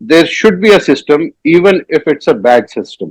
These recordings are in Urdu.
there should be a system even if it's a bad system,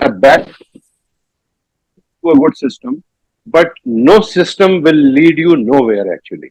a bad to a good system, but no system will lead you nowhere actually।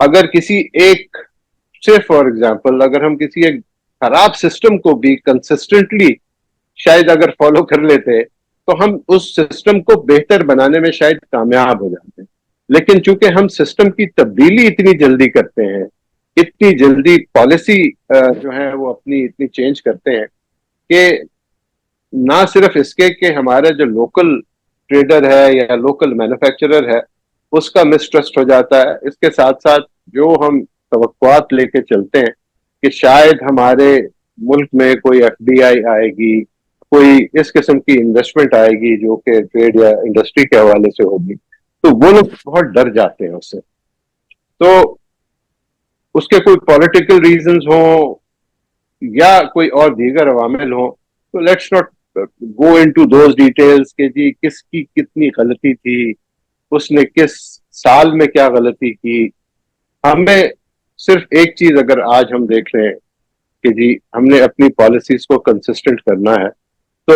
اگر کسی ایک سے فار ایگزامپل اگر ہم کسی ایک خراب سسٹم کو بھی کنسسٹنٹلی شاید اگر فالو کر لیتے تو ہم اس سسٹم کو بہتر بنانے میں شاید کامیاب ہو جاتے ہیں. لیکن چونکہ ہم سسٹم کی تبدیلی اتنی جلدی کرتے ہیں, اتنی جلدی پالیسی جو ہے وہ اپنی اتنی چینج کرتے ہیں کہ نہ صرف اس کے کہ ہمارا جو لوکل ٹریڈر ہے یا لوکل مینوفیکچرر ہے اس کا مسٹرسٹ ہو جاتا ہے, اس کے ساتھ ساتھ جو ہم توقعات لے کے چلتے ہیں کہ شاید ہمارے ملک میں کوئی ایف ڈی آئی آئے گی, کوئی اس قسم کی انویسٹمنٹ آئے گی جو کہ ٹریڈ یا انڈسٹری کے حوالے سے ہوگی, تو وہ لوگ بہت ڈر جاتے ہیں اس سے. تو اس کے کوئی پولیٹیکل ریزنز ہوں یا کوئی اور دیگر عوامل ہوں, تو let's not go into those details کہ جی کس کی کتنی غلطی تھی, اس نے کس سال میں کیا غلطی کی. ہمیں صرف ایک چیز اگر آج ہم دیکھ رہے ہیں کہ جی ہم نے اپنی پالیسیز کو کنسسٹنٹ کرنا ہے, تو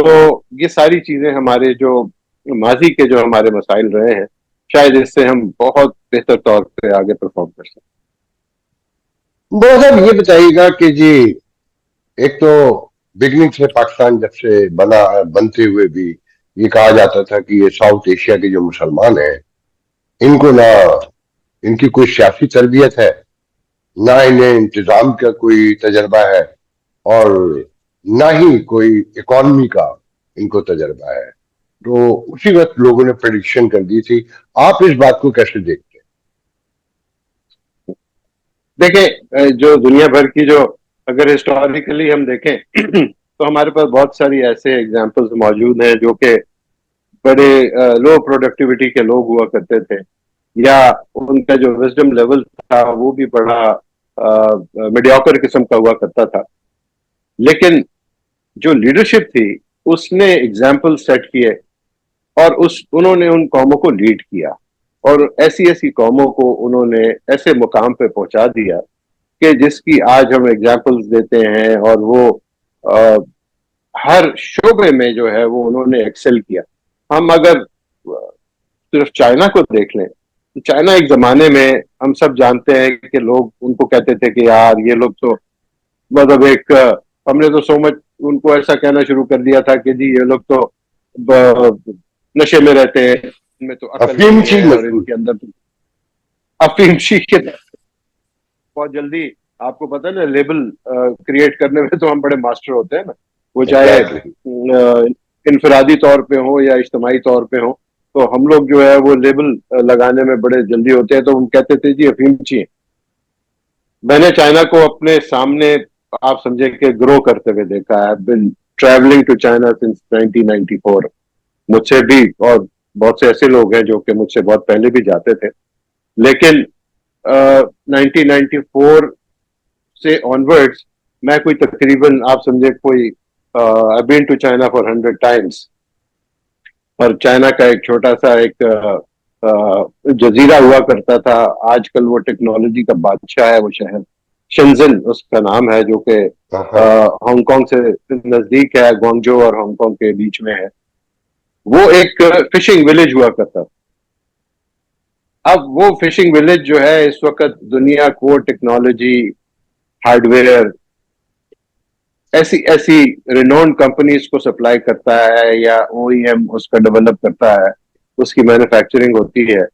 یہ ساری چیزیں ہمارے جو ماضی کے جو ہمارے مسائل رہے ہیں شاید اس سے ہم بہت بہتر طور پہ آگے پرفارم کر سکیں. صاحب یہ بتائیے گا کہ جی ایک تو بگننگ سے پاکستان جب سے بنتے ہوئے بھی یہ کہا جاتا تھا کہ یہ ساؤتھ ایشیا کے جو مسلمان ہیں ان کو نہ ان کی کوئی سیاسی تربیت ہے, نہ انہیں انتظام کا کوئی تجربہ ہے, اور نہ ہی کوئی اکانومی کا ان کو تجربہ ہے. تو اسی وقت لوگوں نے پریڈکشن کر دی تھی. آپ اس بات کو کیسے دیکھتے ہیں؟ دیکھیں جو دنیا بھر کی جو اگر ہسٹوریکلی ہم دیکھیں تو ہمارے پاس بہت ساری ایسے ایگزامپلز موجود ہیں جو کہ بڑے لو پروڈکٹیوٹی کے لوگ ہوا کرتے تھے, یا ان کا جو وزڈم لیول تھا وہ بھی بڑا میڈیوکر قسم کا ہوا کرتا تھا, لیکن جو لیڈرشپ تھی اس نے ایگزامپل سیٹ کیے اور انہوں نے ان قوموں کو لیڈ کیا, اور ایسی ایسی قوموں کو انہوں نے ایسے مقام پہ پہنچا دیا کہ جس کی آج ہم ایگزامپلز دیتے ہیں, اور وہ ہر شعبے میں جو ہے وہ انہوں نے ایکسل کیا. ہم اگر صرف چائنا کو دیکھ لیں تو چائنا ایک زمانے میں ہم سب جانتے ہیں کہ لوگ ان کو کہتے تھے کہ یار یہ لوگ تو مطلب ایک ہم نے تو سو مچ ان کو ایسا کہنا شروع کر دیا تھا کہ جی یہ لوگ تو نشے میں رہتے ہیں, ان میں تو عقل افیم نہیں چی ہے, اور ان مشہور. کے اندر تو افیم شیخ بہت جلدی آپ کو پتا ہے نا لیبل کریٹ کرنے میں تو ہم بڑے ماسٹر ہوتے ہیں نا, وہ چاہے ایگزیکٹلی. انفرادی طور پہ ہو یا اجتماعی طور پہ ہو, تو ہم لوگ جو ہے وہ لیبل لگانے میں بڑے جلدی ہوتے ہیں. تو ہم کہتے تھے جی افیم چی ہیں. میں نے چائنا کو اپنے سامنے آپ سمجھے کہ گرو کرتے ہوئے دیکھا ہے. بن ٹریولنگ ٹو چائنا سنس 1994. مجھ سے بھی اور بہت سے ایسے لوگ ہیں جو کہ مجھ سے بہت پہلے بھی جاتے تھے, لیکن 1994 سے آنورڈز میں کوئی تقریباً آپ سمجھے کوئی I've been to China for 100 times. اور چائنا کا ایک چھوٹا سا ایک جزیرہ ہوا کرتا تھا, آج کل وہ ٹیکنالوجی کا بادشاہ ہے وہ شہر, شنزن اس کا نام ہے, جو کہ ہانگ کانگ سے نزدیک ہے, گوانگجو اور ہانگ کانگ کے بیچ میں ہے. وہ ایک فشنگ ولیج ہوا کرتا تھا. اب وہ فشنگ ولیج جو ہے اس وقت دنیا کو ٹیکنالوجی, ہارڈ ویئر, ایسی ایسی رینونڈ کمپنیز کو سپلائی کرتا ہے, یا او ای ایم اس کا ڈیولپ کرتا ہے, اس کی مینوفیکچرنگ ہوتی ہے.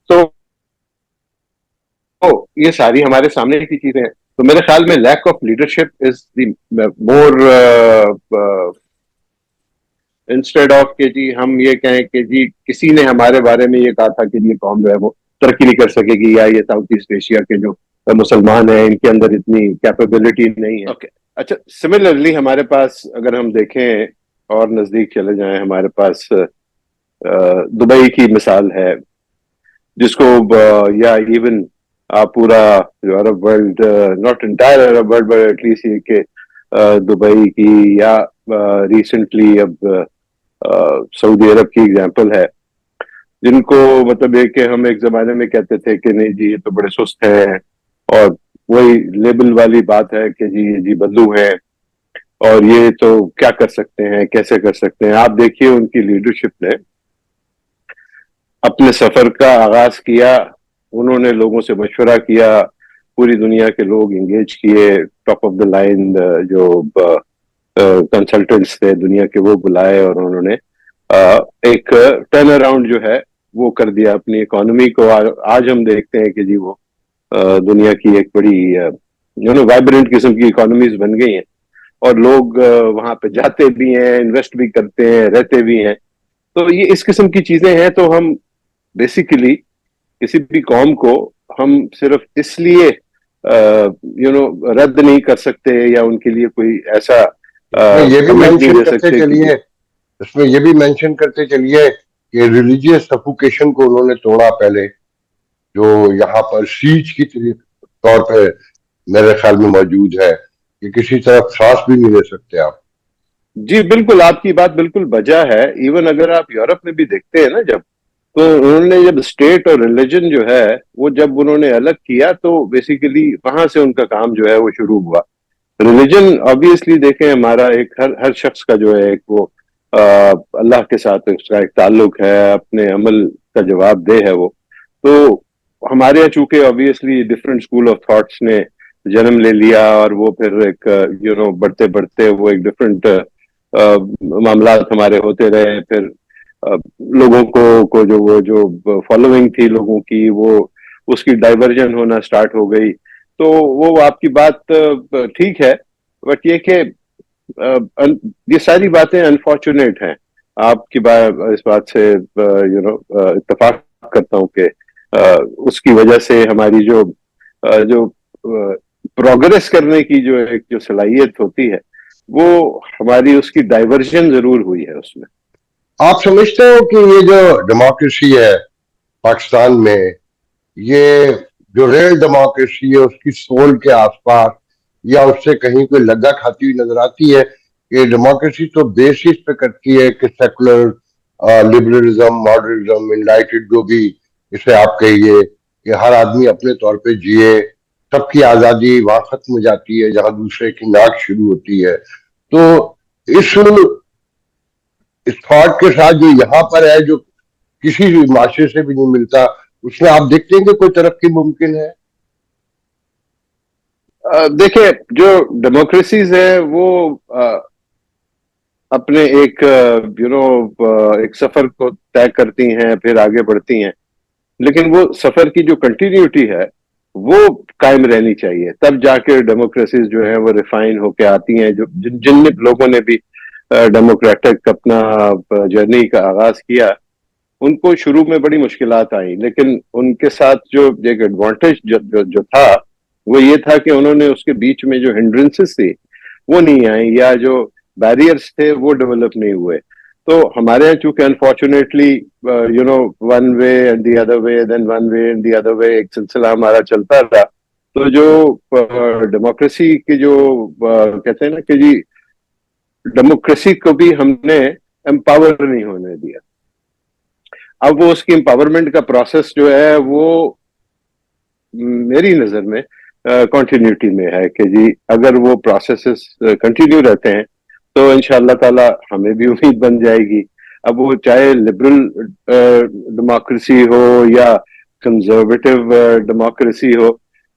تو یہ ساری ہمارے سامنے کی چیزیں ہیں. تو میرے خیال میں lack of leadership is the more, instead of کہ جی ہم یہ کہیں کہ جی کسی نے ہمارے بارے میں یہ کہا تھا کہ یہ قوم جو ہے وہ ترقی نہیں کر سکے گی, یا یہ ساؤتھ ایسٹ ایشیا کے جو مسلمان ہیں ان کے اندر اتنی کیپیبلٹی نہیں ہے. اوکے اچھا, سملرلی ہمارے پاس اگر ہم دیکھیں اور نزدیک چلے جائیں, ہمارے پاس دبئی کی مثال ہے, جس کو یا ایون پورا جو Arab world, not entire Arab world but at least یہ کہ دبئی کی یا ریسنٹلی اب سعودی عرب کی ایگزامپل ہے, جن کو مطلب یہ کہ ہم ایک زمانے میں کہتے تھے کہ نہیں جی یہ تو بڑے سست ہیں, اور وہی لیبل والی بات ہے کہ جی بدلو ہے, اور یہ تو کیا کر سکتے ہیں, کیسے کر سکتے ہیں. آپ دیکھیے ان کی لیڈرشپ نے اپنے سفر کا آغاز کیا انہوں نے لوگوں سے مشورہ کیا, پوری دنیا کے لوگ انگیج کیے, ٹاپ آف دا لائن جو کنسلٹنٹس تھے دنیا کے وہ بلائے, اور انہوں نے ایک ٹرن اراؤنڈ جو ہے وہ کر دیا اپنی اکانومی کو. آج ہم دیکھتے ہیں کہ جی وہ دنیا کی ایک بڑی وائبرنٹ قسم کی اکانومیز بن گئی ہیں, اور لوگ وہاں پہ جاتے بھی ہیں, انویسٹ بھی کرتے ہیں, رہتے بھی ہیں. تو یہ اس قسم کی چیزیں ہیں. تو ہم بیسیکلی کسی بھی قوم کو ہم صرف اس لیے رد نہیں کر سکتے, یا ان کے لیے کوئی ایسا یہ بھی کمنٹ نہیں مینشن دے کرتے سکتے چلیے, اس میں یہ بھی مینشن کرتے چلیے کہ ریلیجیس سفوکیشن کو انہوں نے توڑا پہلے, جو یہاں پر سیج کی طور پہ میرے خیال میں موجود ہے, کہ کسی طرح سانس بھی نہیں لے سکتے آپ. جی بالکل, آپ کی بات بالکل بجا ہے. ایون اگر آپ یورپ میں بھی دیکھتے ہیں نا, جب تو انہوں نے جب اسٹیٹ اور ریلیجن جو ہے وہ جب انہوں نے الگ کیا, تو بیسیکلی وہاں سے ان کا کام جو ہے وہ شروع ہوا. ریلیجن آبویسلی دیکھیں, ہمارا ایک ہر شخص کا جو ہے ایک وہ اللہ کے ساتھ اس کا ایک تعلق ہے, اپنے عمل کا جواب دہ ہے وہ. تو ہمارے یہاں چونکہ obviously different school of thoughts نے جنم لے لیا, اور وہ پھر ایک بڑھتے بڑھتے وہ ایک ڈفرینٹ معاملات ہمارے ہوتے رہے. پھر لوگوں کو جو فالوئنگ تھی لوگوں کی, وہ اس کی ڈائیورژن ہونا سٹارٹ ہو گئی. تو وہ آپ کی بات ٹھیک ہے, بٹ یہ کہ یہ ساری باتیں انفارچونیٹ ہیں. آپ کی بات اس بات سے اتفاق کرتا ہوں کہ اس کی وجہ سے ہماری جو پروگرس کرنے کی جو صلاحیت ہوتی ہے, وہ ہماری اس کی ڈائیورژن ضرور ہوئی ہے اس میں. آپ سمجھتے ہو کہ یہ جو ڈیموکریسی ہے پاکستان میں, یہ جو ریل ڈیموکریسی ہے اس کی سول کے آس پاس یا اس سے کہیں کوئی لگا کھاتی ہوئی نظر آتی ہے؟ کہ ڈیموکریسی تو بیسس پہ کرتی ہے کہ سیکولر لبرلزم, ماڈرنزم, انلائٹڈ جو بھی اسے آپ کہیے, کہ ہر آدمی اپنے طور پہ جیے, سب کی آزادی وہاں ختم ہو جاتی ہے جہاں دوسرے کی ناک شروع ہوتی ہے. تو اس تھاٹ کے ساتھ جو یہاں پر ہے, جو کسی بھی معاشرے سے بھی نہیں ملتا, اس میں آپ دیکھتے ہیں کہ کوئی ترقی ممکن ہے؟ دیکھیں, جو ڈیموکریسیز ہے وہ اپنے ایک ایک سفر کو طے کرتی ہیں, پھر آگے بڑھتی ہیں, لیکن وہ سفر کی جو کنٹینیوٹی ہے وہ قائم رہنی چاہیے. تب جا کے ڈیموکریسیز جو ہے وہ ریفائن ہو کے آتی ہیں. جن لوگوں نے بھی ڈیموکریٹک اپنا جرنی کا آغاز کیا, ان کو شروع میں بڑی مشکلات آئیں, لیکن ان کے ساتھ جو ایک ایڈوانٹیج جو تھا وہ یہ تھا کہ انہوں نے اس کے بیچ میں جو ہنڈرنسز تھی وہ نہیں آئیں, یا جو بیریئرز تھے وہ ڈیولپ نہیں ہوئے. تو ہمارے یہاں چونکہ unfortunately one way and the other way, then one way and the other way, ایک سلسلہ ہمارا چلتا رہا. تو جو ڈیموکریسی کی جو کہتے ہیں نا کہ جی ڈیموکریسی کو بھی ہم نے امپاور نہیں ہونے دیا. اب وہ اس کی امپاورمنٹ کا پروسیس جو ہے وہ میری نظر میں کنٹینیوٹی میں ہے, کہ جی اگر وہ پروسیسز کنٹینیو رہتے ہیں تو انشاءاللہ تعالی ہمیں بھی امید بن جائے گی. اب وہ چاہے لبرل ڈیموکریسی ہو یا کنزرویٹو ڈیموکریسی ہو,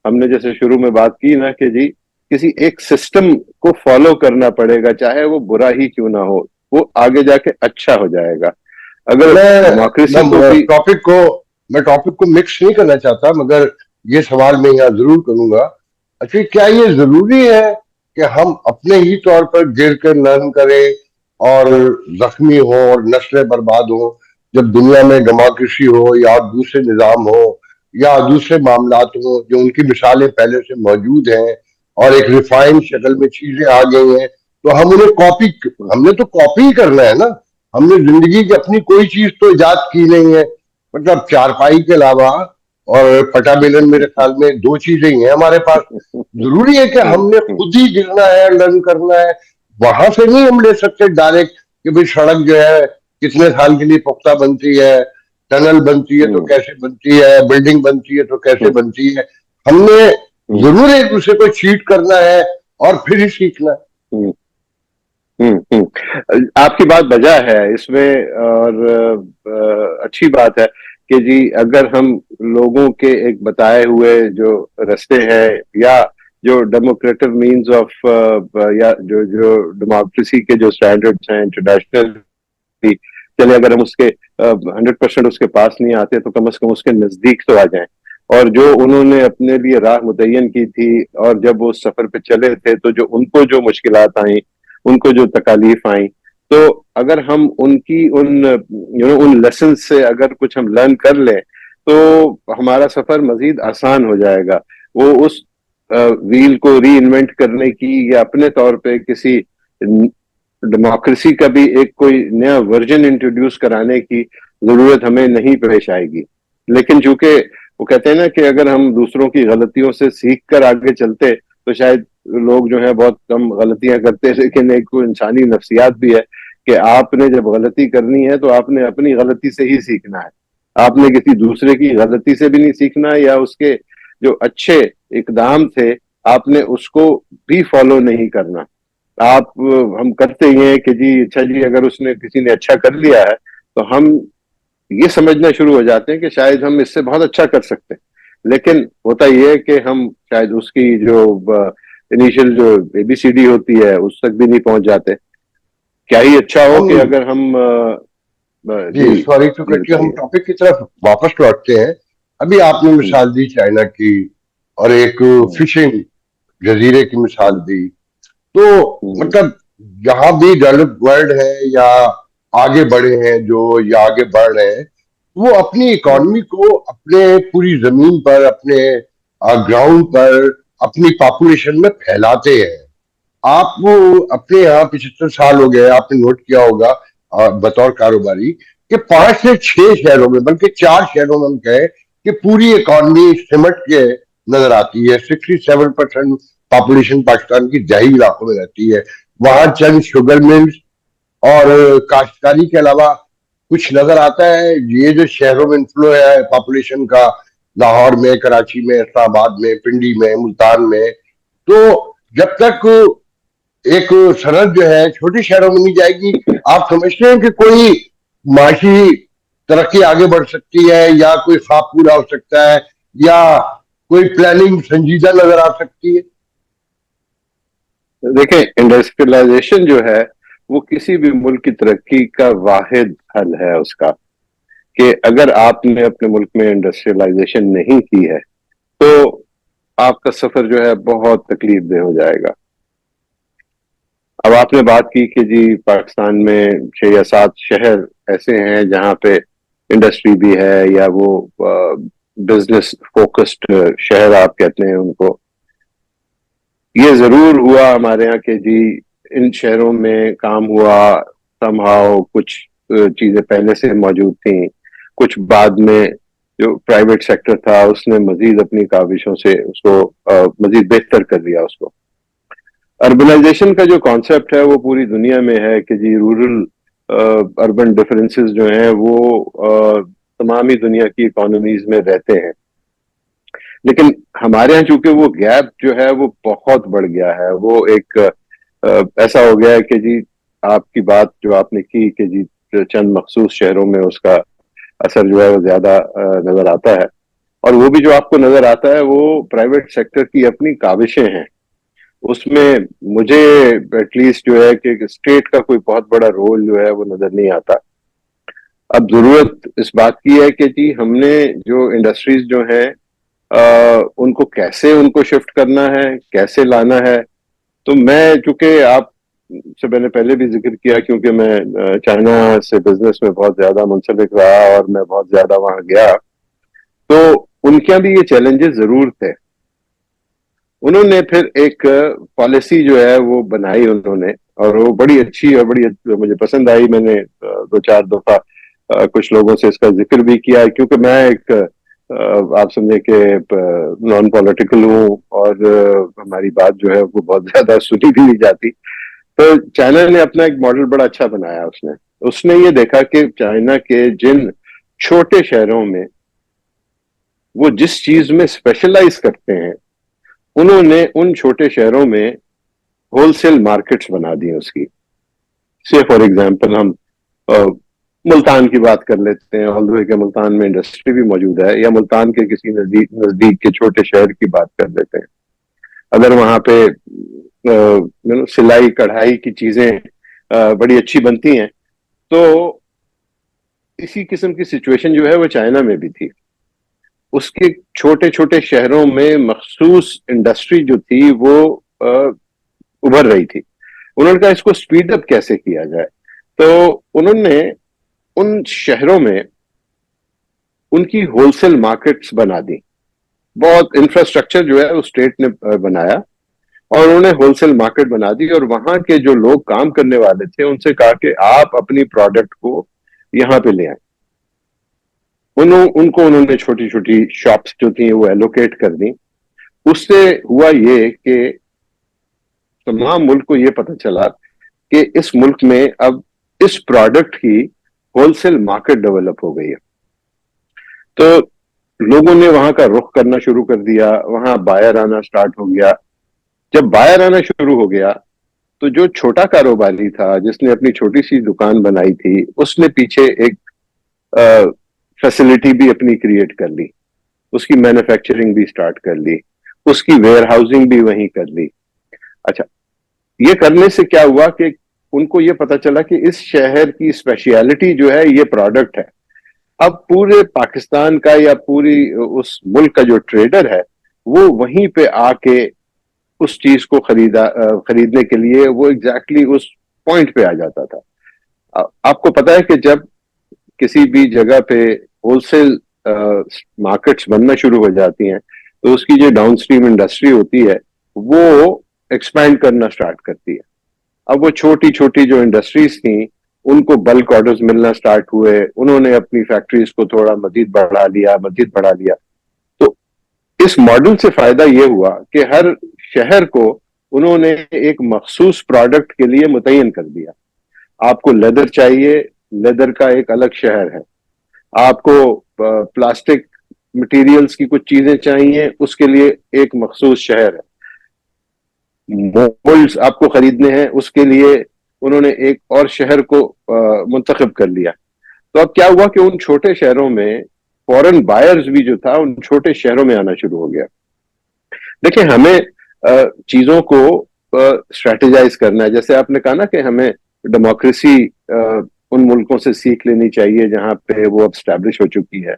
ہم نے جیسے شروع میں بات کی نا کہ جی کسی ایک سسٹم کو فالو کرنا پڑے گا, چاہے وہ برا ہی کیوں نہ ہو, وہ آگے جا کے اچھا ہو جائے گا. اگر ڈیموکریسی کو بھی میں ٹاپک کو مکس نہیں کرنا چاہتا, مگر یہ سوال میں یہاں ضرور کروں گا. اچھا, کیا یہ ضروری ہے کہ ہم اپنے ہی طور پر گر کر لرن کریں اور زخمی ہوں اور نسلیں برباد ہوں, جب دنیا میں ڈیموکریسی ہو یا دوسرے نظام ہو یا دوسرے معاملات ہوں جو ان کی مثالیں پہلے سے موجود ہیں اور ایک ریفائن شکل میں چیزیں آ گئی ہیں, تو ہم انہیں ہم نے تو کاپی ہی کرنا ہے نا. ہم نے زندگی کی اپنی کوئی چیز تو ایجاد کی نہیں ہے, مطلب چارپائی کے علاوہ اور پٹا بیلن میرے خیال میں دو چیزیں ہی ہیں ہمارے پاس. ضروری ہے کہ ہم نے خود ہی گرنا ہے, لرن کرنا ہے. وہاں سے نہیں ہم لے سکتے ڈائریکٹ کہ بھئی سڑک جو ہے کتنے سال کے لیے پختہ بنتی ہے, ٹنل بنتی ہے تو کیسے بنتی ہے, بلڈنگ بنتی ہے تو کیسے بنتی ہے. ہم نے ضرور ایک دوسرے کو چیٹ کرنا ہے اور پھر ہی سیکھنا ہے. آپ کی بات بجا ہے اس میں, اور اچھی بات ہے کہ جی اگر ہم لوگوں کے ایک بتائے ہوئے جو رستے ہیں یا جو ڈیموکریٹک مینز آف یا جو ڈیموکریسی کے جو اسٹینڈرڈس ہیں انٹرنیشنل، چلے اگر ہم اس کے 100% اس کے پاس نہیں آتے تو کم از کم اس کے نزدیک تو آ جائیں. اور جو انہوں نے اپنے لیے راہ متعین کی تھی اور جب وہ سفر پہ چلے تھے تو جو ان کو جو مشکلات آئیں، ان کو جو تکالیف آئیں، تو اگر ہم ان کی ان لیسن سے اگر کچھ ہم لرن کر لیں تو ہمارا سفر مزید آسان ہو جائے گا. وہ اس ویل کو ری انوینٹ کرنے کی یا اپنے طور پہ کسی ڈیموکریسی کا بھی ایک کوئی نیا ورژن انٹروڈیوس کرانے کی ضرورت ہمیں نہیں پیش آئے گی. لیکن چونکہ وہ کہتے ہیں نا کہ اگر ہم دوسروں کی غلطیوں سے سیکھ کر آگے چلتے تو شاید لوگ جو ہے بہت کم غلطیاں کرتے، لیکن ایک انسانی نفسیات بھی ہے کہ آپ نے جب غلطی کرنی ہے تو آپ نے اپنی غلطی سے ہی سیکھنا ہے. آپ نے کسی دوسرے کی غلطی سے بھی نہیں سیکھنا، یا اس کے جو اچھے اقدام تھے آپ نے اس کو بھی فالو نہیں کرنا. آپ ہم کرتے ہی ہیں کہ جی اچھا جی اگر اس نے کسی نے اچھا کر لیا ہے تو ہم یہ سمجھنا شروع ہو جاتے ہیں کہ شاید ہم اس سے بہت اچھا کر سکتے ہیں. لیکن ہوتا یہ ہے کہ ہم شاید اس کی جو انیشل جو اے بی سی ڈی ہوتی ہے اس تک بھی نہیں پہنچ جاتے. کیا ہی اچھا ہو کہ ہم اگر ہم جی سوری ٹو کٹ یو، ہم بتائیے. ٹاپک کی طرف واپس لوٹتے ہیں. ابھی آپ نے مثال دی چائنا کی اور ایک فشنگ جزیرے کی مثال دی. تو مطلب یہاں بھی ڈیولپ ورلڈ ہے یا آگے بڑھے ہیں جو یا آگے بڑھ رہے ہیں، وہ اپنی اکانومی کو اپنے پوری زمین پر، اپنے گراؤنڈ پر، اپنی پاپولیشن میں پھیلاتے ہیں. آپ وہ اپنے یہاں 75 سال ہو گئے، آپ نے نوٹ کیا ہوگا بطور کاروباری کہ 5 سے 6 شہروں میں، بلکہ 4 شہروں میں ہم کہیں کہ پوری اکانومی سمٹ کے نظر آتی ہے. 67% پاپولیشن پاکستان کی دیہی علاقوں میں رہتی ہے. وہاں چند شوگر ملز اور کاشتکاری کے علاوہ کچھ نظر آتا ہے. یہ جو شہروں میں انفلو ہے پاپولیشن کا، لاہور میں، کراچی میں، اسلام آباد میں، پنڈی میں، ملتان میں، تو جب تک ایک سرحد جو ہے چھوٹی شہروں میں نہیں جائے گی، آپ سمجھتے ہیں کہ کوئی معاشی ترقی آگے بڑھ سکتی ہے یا کوئی خواب پورا ہو سکتا ہے یا کوئی پلاننگ سنجیدہ نظر آ سکتی ہے؟ دیکھیں انڈسٹریلائزیشن جو ہے وہ کسی بھی ملک کی ترقی کا واحد حل ہے اس کا، کہ اگر آپ نے اپنے ملک میں انڈسٹریلائزیشن نہیں کی ہے تو آپ کا سفر جو ہے بہت تکلیف دہ ہو جائے گا. اب آپ نے بات کی کہ جی پاکستان میں 6 یا 7 شہر ایسے ہیں جہاں پہ انڈسٹری بھی ہے یا وہ بزنس فوکسڈ شہر آپ کہتے ہیں ان کو. یہ ضرور ہوا ہمارے ہاں کہ جی ان شہروں میں کام ہوا، سم ہاؤ کچھ چیزیں پہلے سے موجود تھیں، کچھ بعد میں جو پرائیویٹ سیکٹر تھا اس نے مزید اپنی کاوشوں سے اس کو مزید بہتر کر دیا اس کو. اربنائزیشن کا جو کانسیپٹ ہے وہ پوری دنیا میں ہے کہ جی رورل اربن ڈفرینسز جو ہیں وہ تمامی دنیا کی اکانومیز میں رہتے ہیں. لیکن ہمارے ہاں چونکہ وہ گیپ جو ہے وہ بہت بڑھ گیا ہے، وہ ایک ایسا ہو گیا ہے کہ جی آپ کی بات جو آپ نے کی کہ جی چند مخصوص شہروں میں اس کا اثر جو ہے وہ زیادہ نظر آتا ہے، اور وہ بھی جو آپ کو نظر آتا ہے وہ پرائیویٹ سیکٹر کی اپنی کاوشیں ہیں. اس میں مجھے ایٹ لیسٹ جو ہے کہ اسٹیٹ کا کوئی بہت بڑا رول جو ہے وہ نظر نہیں آتا. اب ضرورت اس بات کی ہے کہ جی ہم نے جو انڈسٹریز جو ہیں ان کو کیسے ان کو شفٹ کرنا ہے، کیسے لانا ہے. تو میں چونکہ آپ سے میں نے پہلے بھی ذکر کیا کیونکہ میں چائنا سے بزنس میں بہت زیادہ منسلک رہا اور میں بہت زیادہ وہاں گیا، تو ان کے بھی یہ چیلنجز ضرور تھے. انہوں نے پھر ایک پالیسی جو ہے وہ بنائی انہوں نے، اور وہ بڑی اچھی اور بڑی مجھے پسند آئی. میں نے 2-4 دفعہ کچھ لوگوں سے اس کا ذکر بھی کیا کیونکہ میں ایک آپ سمجھے کہ نان پولیٹیکل ہوں اور ہماری بات جو ہے وہ بہت زیادہ سنی بھی نہیں جاتی. تو چائنا نے اپنا ایک ماڈل بڑا اچھا بنایا. اس نے یہ دیکھا کہ چائنا کے جن چھوٹے شہروں میں وہ جس چیز میں اسپیشلائز کرتے ہیں انہوں نے ان چھوٹے شہروں میں ہول سیل مارکیٹس بنا دی اس کی. سے فار ایگزامپل ہم ملتان کی بات کر لیتے ہیں، آلدھو کہ ملتان میں انڈسٹری بھی موجود ہے، یا ملتان کے کسی نزدیک کے چھوٹے شہر کی بات کر لیتے ہیں، اگر وہاں پہ سلائی کڑھائی کی چیزیں بڑی اچھی بنتی ہیں، تو اسی قسم کی سچویشن جو ہے وہ چائنا میں بھی تھی. اس کے چھوٹے چھوٹے شہروں میں مخصوص انڈسٹری جو تھی وہ ابھر رہی تھی. انہوں نے کہا اس کو سپیڈ اپ کیسے کیا جائے، تو انہوں نے ان شہروں میں ان کی ہول سیل مارکیٹس بنا دی. بہت انفراسٹرکچر جو ہے وہ اسٹیٹ نے بنایا، اور انہوں نے ہول سیل مارکیٹ بنا دی، اور وہاں کے جو لوگ کام کرنے والے تھے ان سے کہا کہ آپ اپنی پروڈکٹ کو یہاں پہ لے آئیں. ان کو انہوں نے چھوٹی چھوٹی شاپس جو تھیں وہ ایلوکیٹ کر دی. اس سے ہوا یہ کہ تمام ملک کو یہ پتہ چلا کہ اس ملک میں اب اس پروڈکٹ کی ہول سیل مارکیٹ ڈیولپ ہو گئی ہے. تو لوگوں نے وہاں کا رخ کرنا شروع کر دیا، وہاں بائر آنا سٹارٹ ہو گیا. جب بائر آنا شروع ہو گیا تو جو چھوٹا کاروباری تھا جس نے اپنی چھوٹی سی دکان بنائی تھی، اس نے پیچھے ایک فیسلٹی بھی اپنی کریٹ کر لی، اس کی مینوفیکچرنگ بھی سٹارٹ کر لی، اس کی ویئر ہاؤسنگ بھی وہیں کر لی. اچھا، یہ کرنے سے کیا ہوا کہ ان کو یہ پتا چلا کہ اس شہر کی اسپیشیلٹی جو ہے یہ پروڈکٹ ہے. اب پورے پاکستان کا یا پوری اس ملک کا جو ٹریڈر ہے وہ وہیں پہ آ کے اس چیز کو خریدنے کے لیے وہ ایگزیکٹلی اس پوائنٹ پہ آ جاتا تھا. آپ کو پتا ہے کہ جب کسی بھی جگہ پہ ہول سیل مارکیٹس بننا شروع ہو جاتی ہیں تو اس کی جو ڈاؤن سٹریم انڈسٹری ہوتی ہے وہ ایکسپینڈ کرنا سٹارٹ کرتی ہے. اب وہ چھوٹی چھوٹی جو انڈسٹریز تھیں ان کو بلک آرڈرز ملنا سٹارٹ ہوئے، انہوں نے اپنی فیکٹریز کو تھوڑا مزید بڑھا لیا. تو اس ماڈل سے فائدہ یہ ہوا کہ ہر شہر کو انہوں نے ایک مخصوص پروڈکٹ کے لیے متعین کر دیا. آپ کو لیدر چاہیے، لیدر کا ایک الگ شہر ہے. آپ کو پلاسٹک مٹیریلز کی کچھ چیزیں چاہیے، اس کے لیے ایک مخصوص شہر ہے. مولڈز آپ کو خریدنے ہیں، اس کے لیے انہوں نے ایک اور شہر کو منتخب کر لیا. تو اب کیا ہوا کہ ان چھوٹے شہروں میں فورن بائرز بھی جو تھا ان چھوٹے شہروں میں آنا شروع ہو گیا. دیکھیں، ہمیں چیزوں کو اسٹریٹجائز کرنا ہے. جیسے آپ نے کہا نا کہ ہمیں ڈیموکریسی ان ملکوں سے سیکھ لینی چاہیے جہاں پہ وہ اب اسٹیبلش ہو چکی ہے.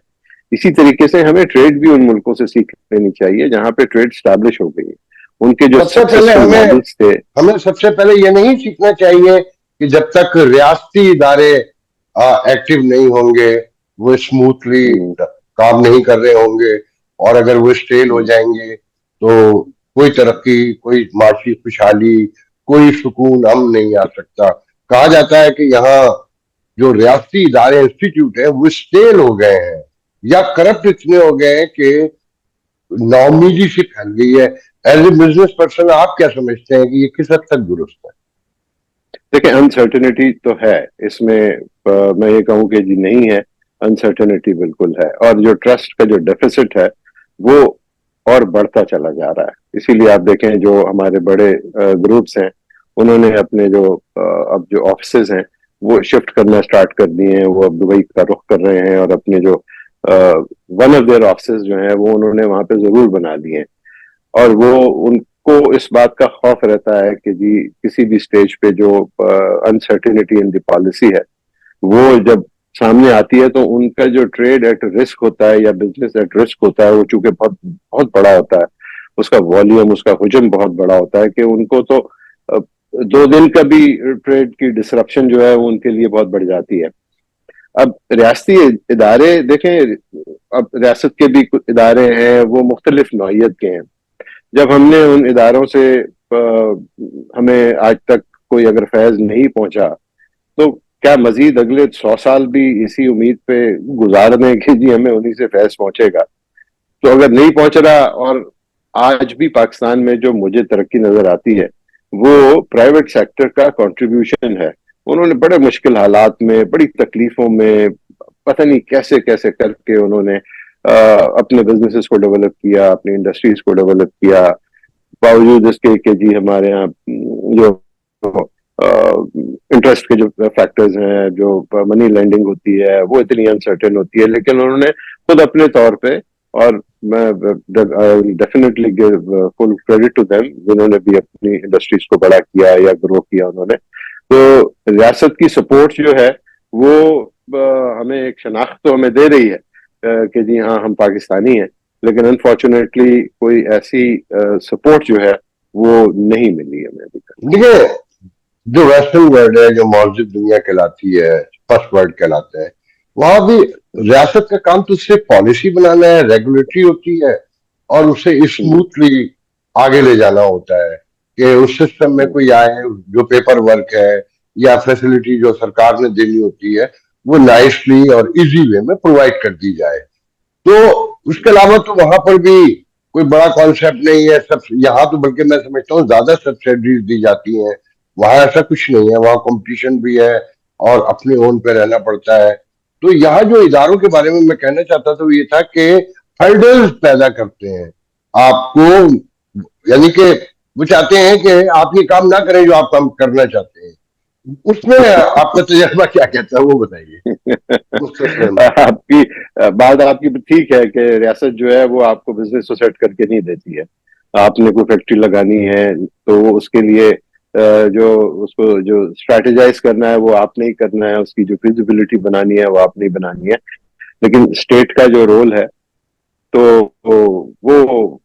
اسی طریقے سے ہمیں ٹریڈ بھی ان ملکوں سے سیکھ لینی چاہیے جہاں پہ ٹریڈ اسٹیبلش ہو گئی ہے. ان کے جو سب سے پہلے سکسیسفل ماڈلس تھے، ہمیں سب سے پہلے یہ نہیں سیکھنا چاہیے کہ جب تک ریاستی ادارے ایکٹیو نہیں ہوں گے، وہ اسموتھلی کام نہیں کر رہے ہوں گے، اور اگر وہ اسٹیل ہو جائیں گے تو کوئی ترقی، کوئی معاشی خوشحالی، کوئی سکون امن نہیں آ سکتا. کہا جاتا ہے کہ یہاں جو ریاستی ادارے انسٹیٹیوٹ ہیں وہ اسٹیل ہو گئے ہیں یا کرپٹ اتنے ہو گئے ہیں کہ ناامیدی سے پھیل گئی ہے. ایز اے بزنس پرسن آپ کیا سمجھتے ہیں کہ یہ کس حد تک درست ہے؟ دیکھیں انسرٹنٹی تو ہے اس میں، میں یہ کہوں کہ جی نہیں ہے، انسرٹنٹی بالکل ہے. اور جو ٹرسٹ کا جو ڈیفیسٹ ہے وہ اور بڑھتا چلا جا رہا ہے. اسی لیے آپ دیکھیں جو ہمارے بڑے گروپس ہیں انہوں نے اپنے جو اب جو آفیسز ہیں وہ شفٹ کرنا سٹارٹ کر دیے ہیں. وہ اب دبئی کا رخ کر رہے ہیں، اور اپنے جو ون آف دیئر آفیسز جو ہیں وہ انہوں نے وہاں پہ ضرور بنا دیے ہیں. اور وہ ان کو اس بات کا خوف رہتا ہے کہ جی کسی بھی سٹیج پہ جو انسرٹینٹی ان دی پالیسی ہے وہ جب سامنے آتی ہے تو ان کا جو ٹریڈ ایٹ رسک ہوتا ہے یا بزنس ایٹ رسک ہوتا ہے وہ چونکہ بہت بہت بڑا ہوتا ہے، اس کا والیوم، اس کا حجم بہت بڑا ہوتا ہے کہ ان کو تو 2 دن کا بھی ٹریڈ کی ڈسرپشن جو ہے وہ ان کے لیے بہت بڑھ جاتی ہے. اب ریاستی ادارے دیکھیں، اب ریاست کے بھی کچھ ادارے ہیں وہ مختلف نوعیت کے ہیں. جب ہم نے ان اداروں سے ہمیں آج تک کوئی اگر فیض نہیں پہنچا تو کیا مزید اگلے 100 سال بھی اسی امید پہ گزار دیں کہ جی ہمیں انہی سے فیض پہنچے گا؟ تو اگر نہیں پہنچ رہا، اور آج بھی پاکستان میں جو مجھے ترقی نظر آتی ہے وہ پرائیویٹ سیکٹر کا کنٹریبیوشن ہے. انہوں نے بڑے مشکل حالات میں، بڑی تکلیفوں میں، پتہ نہیں کیسے کیسے کر کے انہوں نے اپنے بزنسز کو ڈیولپ کیا، اپنی انڈسٹریز کو ڈیولپ کیا، باوجود اس کے کہ جی ہمارے ہاں جو انٹرسٹ کے جو فیکٹرز ہیں، جو منی لینڈنگ ہوتی ہے وہ اتنی انسرٹن ہوتی ہے، لیکن انہوں نے خود اپنے طور پہ، اور میں definitely give full credit to them, جنہوں نے بھی اپنی انڈسٹریز کو بڑا کیا یا گرو کیا انہوں نے. تو ریاست کی سپورٹ جو ہے وہ ہمیں ایک شناخت تو ہمیں دے رہی ہے کہ جی ہاں ہم پاکستانی ہیں، لیکن انفارچونیٹلی کوئی ایسی سپورٹ جو ہے وہ نہیں ملی ہمیں ابھی تک. دیکھیے، جو ویسٹرن ورلڈ ہے، جو معزز دنیا کہلاتی ہے، فرسٹ ورلڈ کہلاتا ہے، وہاں بھی ریاست کا کام تو صرف پالیسی بنانا ہے، ریگولیٹری ہوتی ہے، اور اسے اسموتھلی آگے لے جانا ہوتا ہے کہ اس سسٹم میں کوئی آئے، جو پیپر ورک ہے یا فیسلٹی جو سرکار نے دینی ہوتی ہے وہ نائسلی اور ایزی وے میں پرووائڈ کر دی جائے. تو اس کے علاوہ تو وہاں پر بھی کوئی بڑا کانسیپٹ نہیں ہے. سب یہاں تو بلکہ میں سمجھتا ہوں زیادہ سبسڈیز دی جاتی ہیں، وہاں ایسا کچھ نہیں ہے. وہاں کمپٹیشن بھی ہے اور اپنے اون پہ رہنا پڑتا ہے. تو یہاں جو اداروں کے بارے میں کہنا چاہتا تھا وہ یہ تھا کہ ہرڈلز پیدا کرتے ہیں آپ کو، یعنی کہ وہ چاہتے ہیں کہ آپ یہ کام نہ کریں جو آپ کام کرنا چاہتے ہیں. اس میں آپ کا تجربہ کیا کہتا ہے وہ بتائیے مختصراً. آپ کی بات آپ کی ٹھیک ہے کہ ریاست جو ہے وہ آپ کو بزنس کو سیٹ کر کے نہیں دیتی ہے. آپ نے کوئی فیکٹری لگانی ہے تو اس کے لیے جو اس کو جو اسٹریٹجائز کرنا ہے وہ آپ نے ہی کرنا ہے، اس کی جو فیزیبلٹی بنانی ہے وہ آپ نے ہی بنانی ہے. لیکن اسٹیٹ کا جو رول ہے تو وہ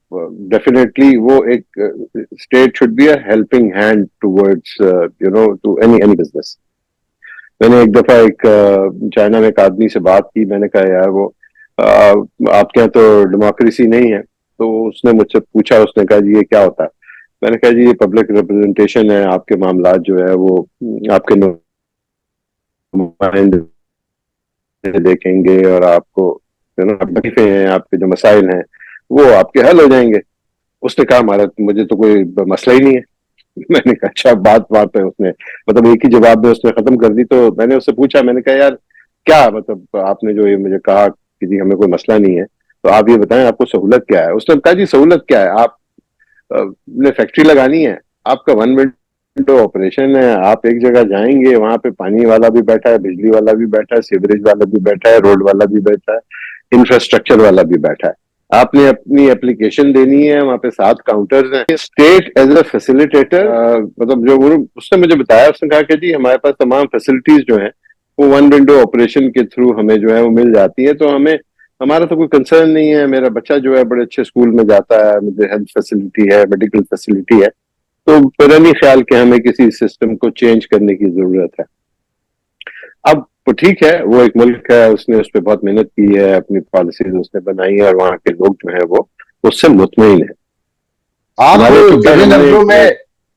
ڈیفینیٹلی وہ ایک state should be a helping hand towards to any business. میں نے ایک دفعہ چائنا میں ایک آدمی سے بات کی، میں نے کہا یار وہ آپ کے یہاں تو ڈیموکریسی نہیں ہے. تو اس نے مجھ سے پوچھا، اس نے کہا جی یہ کیا ہوتا ہے؟ میں نے کہا جی یہ پبلک ریپرزنٹیشن ہے، آپ کے معاملات جو ہے وہ آپ کے نمائندے دیکھیں گے اور آپ کو تکلیفیں ہیں، آپ کے جو مسائل ہیں وہ آپ کے حل ہو جائیں گے. اس نے کہا مجھے تو کوئی مسئلہ ہی نہیں ہے. میں نے کہا اچھا، بات پہ اس نے مطلب ایک ہی جواب میں اس نے ختم کر دی. تو میں نے اس سے پوچھا، میں نے کہا یار کیا مطلب آپ نے جو یہ مجھے کہا کہ جی ہمیں کوئی مسئلہ نہیں ہے، تو آپ یہ بتائیں آپ کو سہولت کیا ہے؟ اس نے کہا جی سہولت کیا ہے، آپ نے فیکٹری لگانی ہے، آپ کا 1 ونڈو آپریشن ہے، آپ ایک جگہ جائیں گے، وہاں پہ پانی والا بھی بیٹھا ہے، بجلی والا بھی بیٹھا ہے، سیوریج والا بھی بیٹھا ہے، روڈ والا بھی بیٹھا ہے، انفراسٹرکچر والا بھی بیٹھا ہے. آپ نے اپنی اپلیکیشن دینی ہے، وہاں پہ 7 کاؤنٹرز ہیں. اسٹیٹ ایز اے فیسیلیٹیٹر مطلب جو اس نے مجھے بتایا، اس نے کہا کہ جی ہمارے پاس تمام فیسلٹیز جو ہیں وہ 1 ونڈو آپریشن کے تھرو ہمیں جو ہے وہ مل جاتی ہے. تو ہمارا تو کوئی کنسرن نہیں ہے. میرا بچہ جو ہے بڑے اچھے اسکول میں جاتا ہے، مجھے ہیلتھ فیسلٹی ہے، میڈیکل فیسلٹی ہے. تو میرا نہیں خیال کہ ہمیں کسی سسٹم کو چینج کرنے کی ضرورت ہے. اب تو ٹھیک ہے، وہ ایک ملک ہے، اس نے اس پہ بہت محنت کی ہے، اپنی پالیسیز اس نے بنائی ہے، اور وہاں کے لوگ جو ہیں وہ اس سے مطمئن ہیں. آپ ہمارے تو دبے لفظوں میں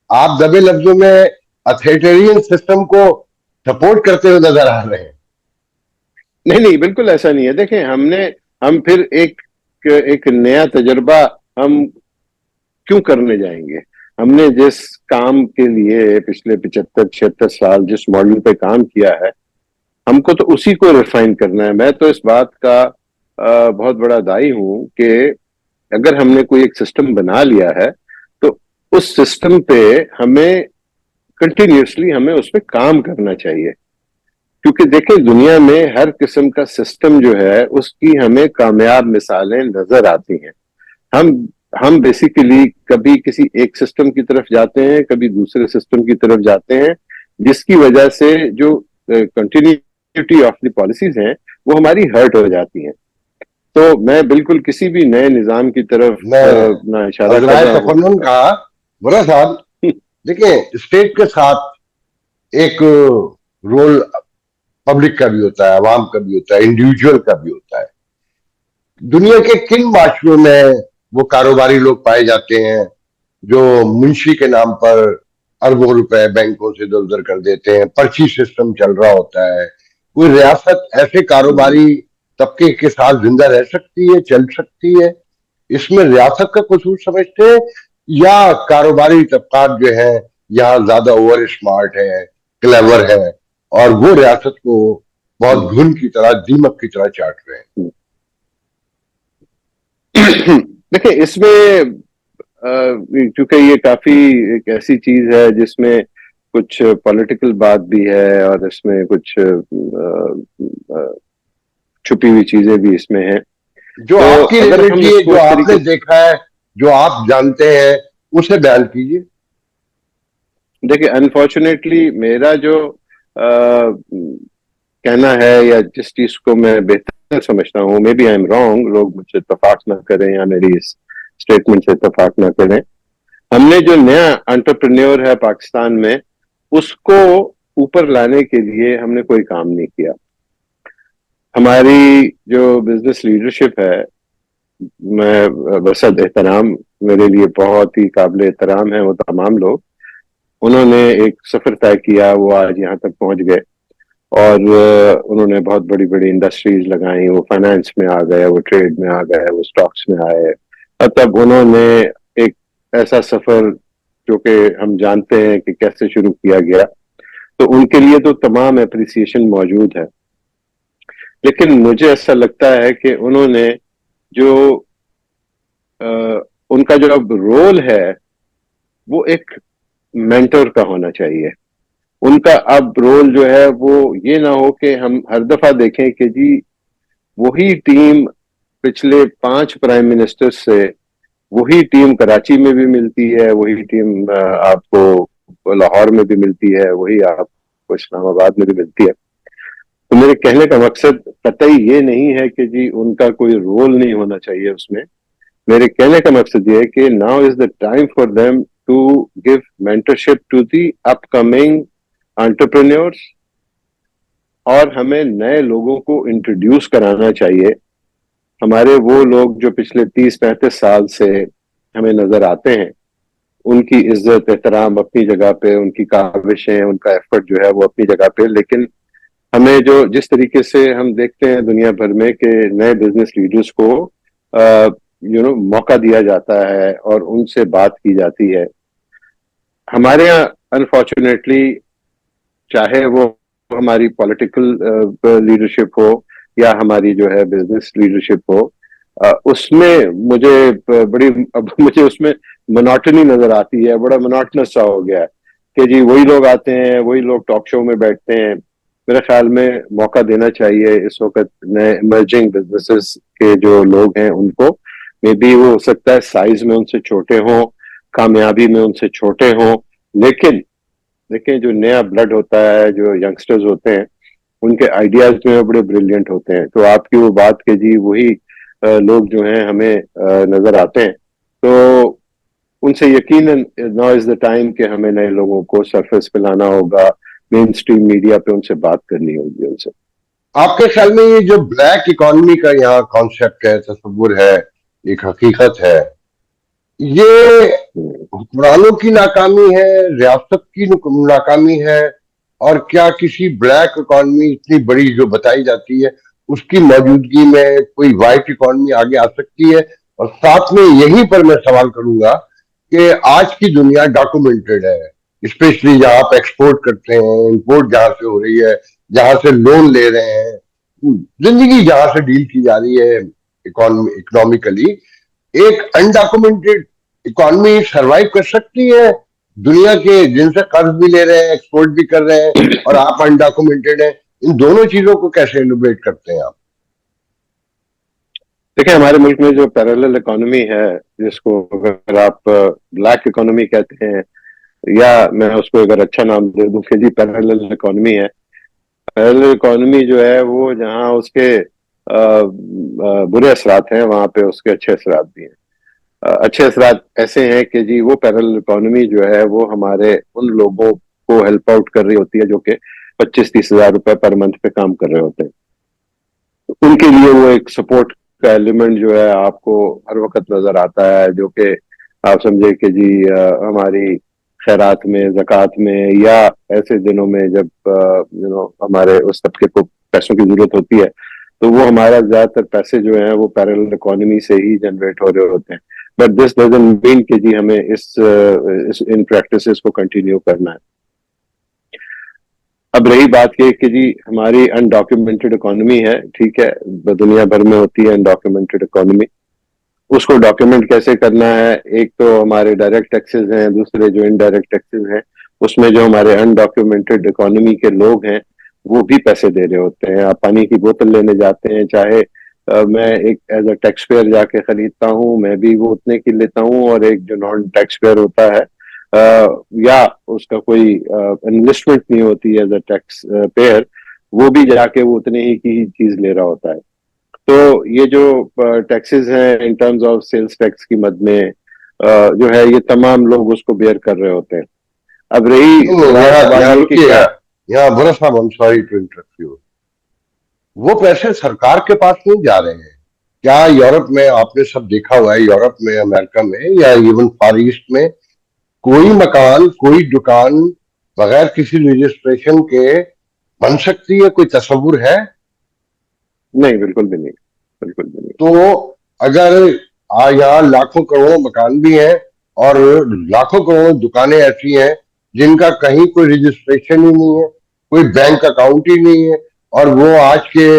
آپ دبے لفظوں میں اتھارٹیرین سسٹم کو سپورٹ کرتے ہوئے نظر آ رہے ہیں. نہیں بالکل ایسا نہیں ہے. دیکھیں ہم پھر ایک نیا تجربہ ہم کیوں کرنے جائیں گے؟ ہم نے جس کام کے لیے پچھلے 75-76 سال جس ماڈل پہ کام کیا ہے، ہم کو تو اسی کو ریفائن کرنا ہے. میں تو اس بات کا بہت بڑا دائی ہوں کہ اگر ہم نے کوئی ایک سسٹم بنا لیا ہے تو اس سسٹم پہ ہمیں کنٹینیوسلی ہمیں اس پہ کام کرنا چاہیے. کیونکہ دیکھیں دنیا میں ہر قسم کا سسٹم جو ہے اس کی ہمیں کامیاب مثالیں نظر آتی ہیں. ہم بیسیکلی کبھی کسی ایک سسٹم کی طرف جاتے ہیں، کبھی دوسرے سسٹم کی طرف جاتے ہیں، جس کی وجہ سے جو کنٹینیوٹی آف دی پالیسیز ہیں وہ ہماری ہرٹ ہو جاتی ہیں. تو میں بالکل کسی بھی نئے نظام کی طرف میں نہ اشارہ کر عذرائے رہا ہوں. تفنن کہا بولا صاحب. دیکھیں اسٹیٹ کے ساتھ ایک رول پبلک کا بھی ہوتا ہے، عوام کا بھی ہوتا ہے، انڈیویجول کا بھی ہوتا ہے. دنیا کے کن معاشروں میں وہ کاروباری لوگ پائے جاتے ہیں جو منشی کے نام پر اربوں روپے بینکوں سے ادھر ادھر کر دیتے ہیں، پرچی سسٹم چل رہا ہوتا ہے؟ کوئی ریاست ایسے کاروباری طبقے کے ساتھ زندہ رہ سکتی ہے، چل سکتی ہے؟ اس میں ریاست کا قصور سمجھتے ہیں یا کاروباری طبقات جو ہیں یہاں زیادہ اوور اسمارٹ ہے، کلیور ہے، اور وہ ریاست کو بہت گھن کی طرح، دیمک کی طرح چاٹ رہے ہیں؟ دیکھیں اس میں چونکہ یہ کافی ایک ایسی چیز ہے جس میں کچھ پولیٹیکل بات بھی ہے اور اس میں کچھ چھپی ہوئی چیزیں بھی اس میں ہیں. جو تو آپ کی اگر ہم ریئلٹی اس ہے، کو جو اس آپ نے طریقے سے دیکھا ہے، جو آپ جانتے ہیں، اسے بیان کیجیے. دیکھیں، انفارچونیٹلی میرا جو کہنا ہے یا جس چیز کو میں بہتر سمجھتا ہوں، maybe I am wrong, لوگ مجھ سے اتفاق نہ کریں یا میری اس اسٹیٹمنٹ سے اتفاق نہ کریں. ہم نے جو نیا انٹرپرینیور ہے پاکستان میں، اس کو اوپر لانے کے لیے ہم نے کوئی کام نہیں کیا. ہماری جو بزنس لیڈرشپ ہے، میں بصد احترام، میرے لیے بہت ہی قابل احترام ہے وہ تمام لوگ، انہوں نے ایک سفر طے کیا، وہ آج یہاں تک پہنچ گئے اور انہوں نے بہت بڑی بڑی انڈسٹریز لگائیں، وہ فائنانس میں آ گئے، وہ ٹریڈ میں آ گئے، وہ سٹاکس میں آئے، اور تب انہوں نے ایک ایسا سفر جو کہ ہم جانتے ہیں کہ کیسے شروع کیا گیا، تو ان کے لیے تو تمام اپریسیشن موجود ہے. لیکن مجھے ایسا لگتا ہے کہ انہوں نے جو ان کا جو اب رول ہے وہ ایک مینٹور کا ہونا چاہیے. ان کا اب رول جو ہے وہ یہ نہ ہو کہ ہم ہر دفعہ دیکھیں کہ جی وہی ٹیم پچھلے 5 پرائم منسٹر سے، وہی ٹیم کراچی میں بھی ملتی ہے، وہی ٹیم آپ کو لاہور میں بھی ملتی ہے، وہی آپ کو اسلام آباد میں بھی ملتی ہے. تو میرے کہنے کا مقصد قطعی یہ نہیں ہے کہ جی ان کا کوئی رول نہیں ہونا چاہیے اس میں. میرے کہنے کا مقصد یہ ہے کہ now is the time for them to give mentorship to the upcoming entrepreneurs, اور ہمیں نئے لوگوں کو انٹروڈیوس کرانا چاہیے. ہمارے وہ لوگ جو پچھلے 30-35 سال سے ہمیں نظر آتے ہیں، ان کی عزت احترام اپنی جگہ پہ، ان کی کاوشیں، ان کا ایفرٹ جو ہے وہ اپنی جگہ پہ، لیکن ہمیں جو جس طریقے سے ہم دیکھتے ہیں دنیا بھر میں کہ نئے بزنس لیڈرز کو موقع دیا جاتا ہے اور ان سے بات کی جاتی ہے، ہمارے یہاں انفارچونیٹلی چاہے وہ ہماری پولیٹیکل لیڈرشپ ہو یا ہماری جو ہے بزنس لیڈرشپ ہو، اس میں مجھے اس میں مناٹنی نظر آتی ہے. بڑا مناٹنس سا ہو گیا ہے کہ جی وہی لوگ آتے ہیں، وہی لوگ ٹاک شو میں بیٹھتے ہیں. میرے خیال میں موقع دینا چاہیے اس وقت نئے ایمرجنگ بزنسز کے جو لوگ ہیں ان کو. مے بی وہ ہو سکتا ہے سائز میں ان سے چھوٹے ہوں، کامیابی میں ان سے چھوٹے ہوں، لیکن دیکھیں جو نیا بلڈ ہوتا ہے، جو ینگسٹرز ہوتے ہیں، ان کے آئیڈیاز جو ہیں بڑے بریلینٹ ہوتے ہیں. تو آپ کی وہ بات کہ جی وہی لوگ جو ہیں ہمیں نظر آتے ہیں، تو ان سے یقیناً ناؤ از دا ٹائم کہ ہمیں نئے لوگوں کو سرفیس پہ لانا ہوگا، مین اسٹریم میڈیا پہ ان سے بات کرنی ہوگی ان سے. آپ کے خیال میں یہ جو بلیک اکانومی کا یہاں کانسیپٹ ہے، تصور ہے، ایک حقیقت ہے، یہ حکمرانوں کی ناکامی ہے، ریاست کی ناکامی ہے، اور کیا کسی بلیک اکانومی اتنی بڑی جو بتائی جاتی ہے اس کی موجودگی میں کوئی وائٹ اکانومی آگے آ سکتی ہے؟ اور ساتھ میں یہیں پر میں سوال کروں گا کہ آج کی دنیا ڈاکومنٹڈ ہے، اسپیشلی جہاں آپ ایکسپورٹ کرتے ہیں، امپورٹ جہاں سے ہو رہی ہے، جہاں سے لون لے رہے ہیں، زندگی جہاں سے ڈیل کی جا رہی ہے اکنامکلی، ایک انڈاکومنٹڈ اکانومی سروائیو کر سکتی ہے دنیا کے جن سے قرض بھی لے رہے ہیں، ایکسپورٹ بھی کر رہے ہیں، اور آپ انڈاکومنٹڈ ہیں؟ ان دونوں چیزوں کو کیسے ایلوبریٹ کرتے ہیں آپ؟ دیکھیں، ہمارے ملک میں جو پیرالل اکانومی ہے، جس کو اگر آپ بلیک اکانومی کہتے ہیں، یا میں اس کو اگر اچھا نام دے دوں کہ جی پیرالل اکانومی ہے. پیرالل اکانومی جو ہے وہ جہاں اس کے برے اثرات ہیں، وہاں پہ اس کے اچھے اثرات بھی ہیں. اچھے اثرات ایسے ہیں کہ جی وہ پیرالل اکانومی جو ہے وہ ہمارے ان لوگوں کو ہیلپ آؤٹ کر رہی ہوتی ہے جو کہ 25-30 ہزار روپے پر منتھ پہ کام کر رہے ہوتے ہیں. ان کے لیے وہ ایک سپورٹ کا ایلیمنٹ جو ہے آپ کو ہر وقت نظر آتا ہے، جو کہ آپ سمجھے کہ جی ہماری خیرات میں، زکوٰۃ میں، یا ایسے دنوں میں جب ہمارے اس طبقے کو پیسوں کی ضرورت ہوتی ہے، تو وہ ہمارا زیادہ تر پیسے جو ہیں وہ پیرالل اکانومی سے ہی جنریٹ ہو رہے ہوتے ہیں. بٹ دس ڈزنٹ مین کہ جی ہمیں ان پریکٹسز کو کنٹینیو کرنا ہے. اب رہی بات یہ کہ جی ہماری انڈاکیومنٹڈ اکانومی ہے، ٹھیک ہے، دنیا بھر میں ہوتی ہے انڈاکیومنٹڈ اکانومی. اس کو ڈاکیومنٹ کیسے کرنا ہے؟ ایک تو ہمارے ڈائریکٹ ٹیکسز ہیں، دوسرے جو انڈائریکٹ ٹیکسز ہیں، اس میں جو ہمارے انڈاکیومنٹڈ اکانومی کے لوگ ہیں وہ بھی پیسے دے رہے ہوتے ہیں. آپ پانی کی بوتل لینے جاتے ہیں, چاہے میں ایک ایز اے ٹیکس پیئر جا کے خریدتا ہوں, میں بھی وہ اتنے کی لیتا ہوں, اور ایک جو نان ٹیکس پیئر ہوتا ہے یا اس کا کوئی انویسٹمنٹ نہیں ہوتی ایز اے ٹیکس پیئر, وہ بھی جا کے وہ اتنے ہی کی چیز لے رہا ہوتا ہے. تو یہ جو ٹیکسز ہیں in terms of sales tax کی مد میں جو ہے یہ تمام لوگ اس کو بیئر کر رہے ہوتے ہیں. اب رہی یہاں سوال یہ کہ رکیے, کیا یہاں برا صاحب, I'm sorry to interrupt you. وہ پیسے سرکار کے پاس نہیں جا رہے ہیں کیا؟ یورپ میں آپ نے سب دیکھا ہوا ہے, یورپ میں, امریکہ میں, یا ایون فار ایسٹ میں, کوئی مکان, کوئی دکان بغیر کسی رجسٹریشن کے بن سکتی ہے؟ کوئی تصور ہے؟ نہیں, بالکل بھی نہیں, بالکل بھی نہیں. تو اگر یہاں لاکھوں کروڑوں مکان بھی ہیں اور لاکھوں کروڑوں دکانیں ایسی ہیں جن کا کہیں کوئی رجسٹریشن ہی نہیں ہے, کوئی بینک اکاؤنٹ ہی نہیں ہے, اور وہ آج کے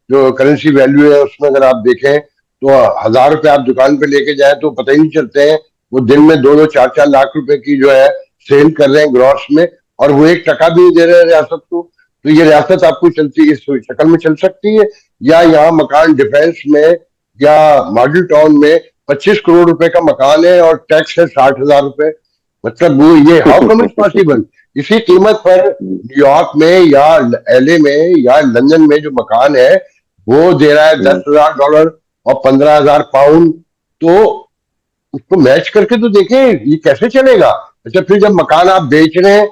جو کرنسی ویلیو ہے اس میں اگر آپ دیکھیں تو 1000 روپے آپ دکان پہ لے کے جائیں تو پتہ ہی نہیں چلتے ہیں, وہ دن میں 2-4 لاکھ روپے کی جو ہے سیل کر رہے ہیں گراس میں, اور وہ 1 ٹکا بھی نہیں دے رہے ہیں ریاست کو. تو یہ ریاست آپ کو چلتی اس شکل میں چل سکتی ہے؟ یا یہاں مکان ڈیفینس میں یا ماڈل ٹاؤن میں 25 کروڑ روپے کا مکان ہے اور ٹیکس ہے 60,000 روپے؟ مطلب وہ یہ ہاؤ کم اٹس پاسبل؟ اسی قیمت پر نیو یارک میں یا ایل اے میں یا لندن میں جو مکان ہے وہ دے رہا ہے $10,000 اور 15,000 پاؤنڈ. تو اس کو میچ کر کے تو دیکھیں یہ کیسے چلے گا. اچھا, پھر جب مکان آپ بیچ رہے ہیں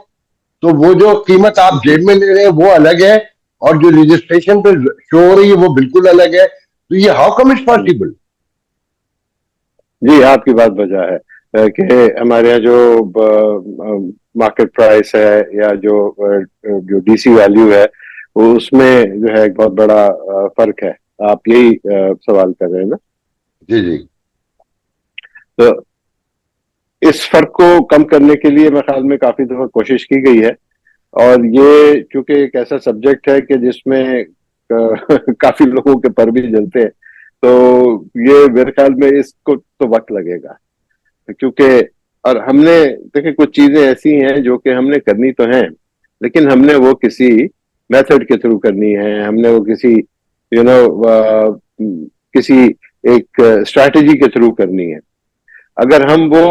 تو وہ جو قیمت آپ جیب میں لے رہے ہیں وہ الگ ہے, اور جو رجسٹریشن پہ شو ہو رہی ہے وہ بالکل الگ ہے. تو یہ ہاؤ کم اٹس پاسبل؟ جی, آپ کی بات بجا ہے کہ ہمارے یہاں جو مارکیٹ پرائس ہے یا جو ڈی سی ویلیو ہے اس میں جو ہے ایک بہت بڑا فرق ہے. آپ یہی سوال کر رہے ہیں نا؟ جی جی. تو اس فرق کو کم کرنے کے لیے میرے خیال میں کافی دفعہ کوشش کی گئی ہے, اور یہ چونکہ ایک ایسا سبجیکٹ ہے کہ جس میں کافی لوگوں کے پر بھی جلتے ہیں, تو یہ میرے خیال میں اس کو تو وقت لگے گا. کیونکہ اور ہم نے دیکھیں کچھ چیزیں ایسی ہیں جو کہ ہم نے کرنی تو ہیں, لیکن ہم نے وہ کسی میتھڈ کے تھرو کرنی ہے, ہم نے وہ کسی کسی ایک اسٹریٹجی کے تھرو کرنی ہے. اگر ہم وہ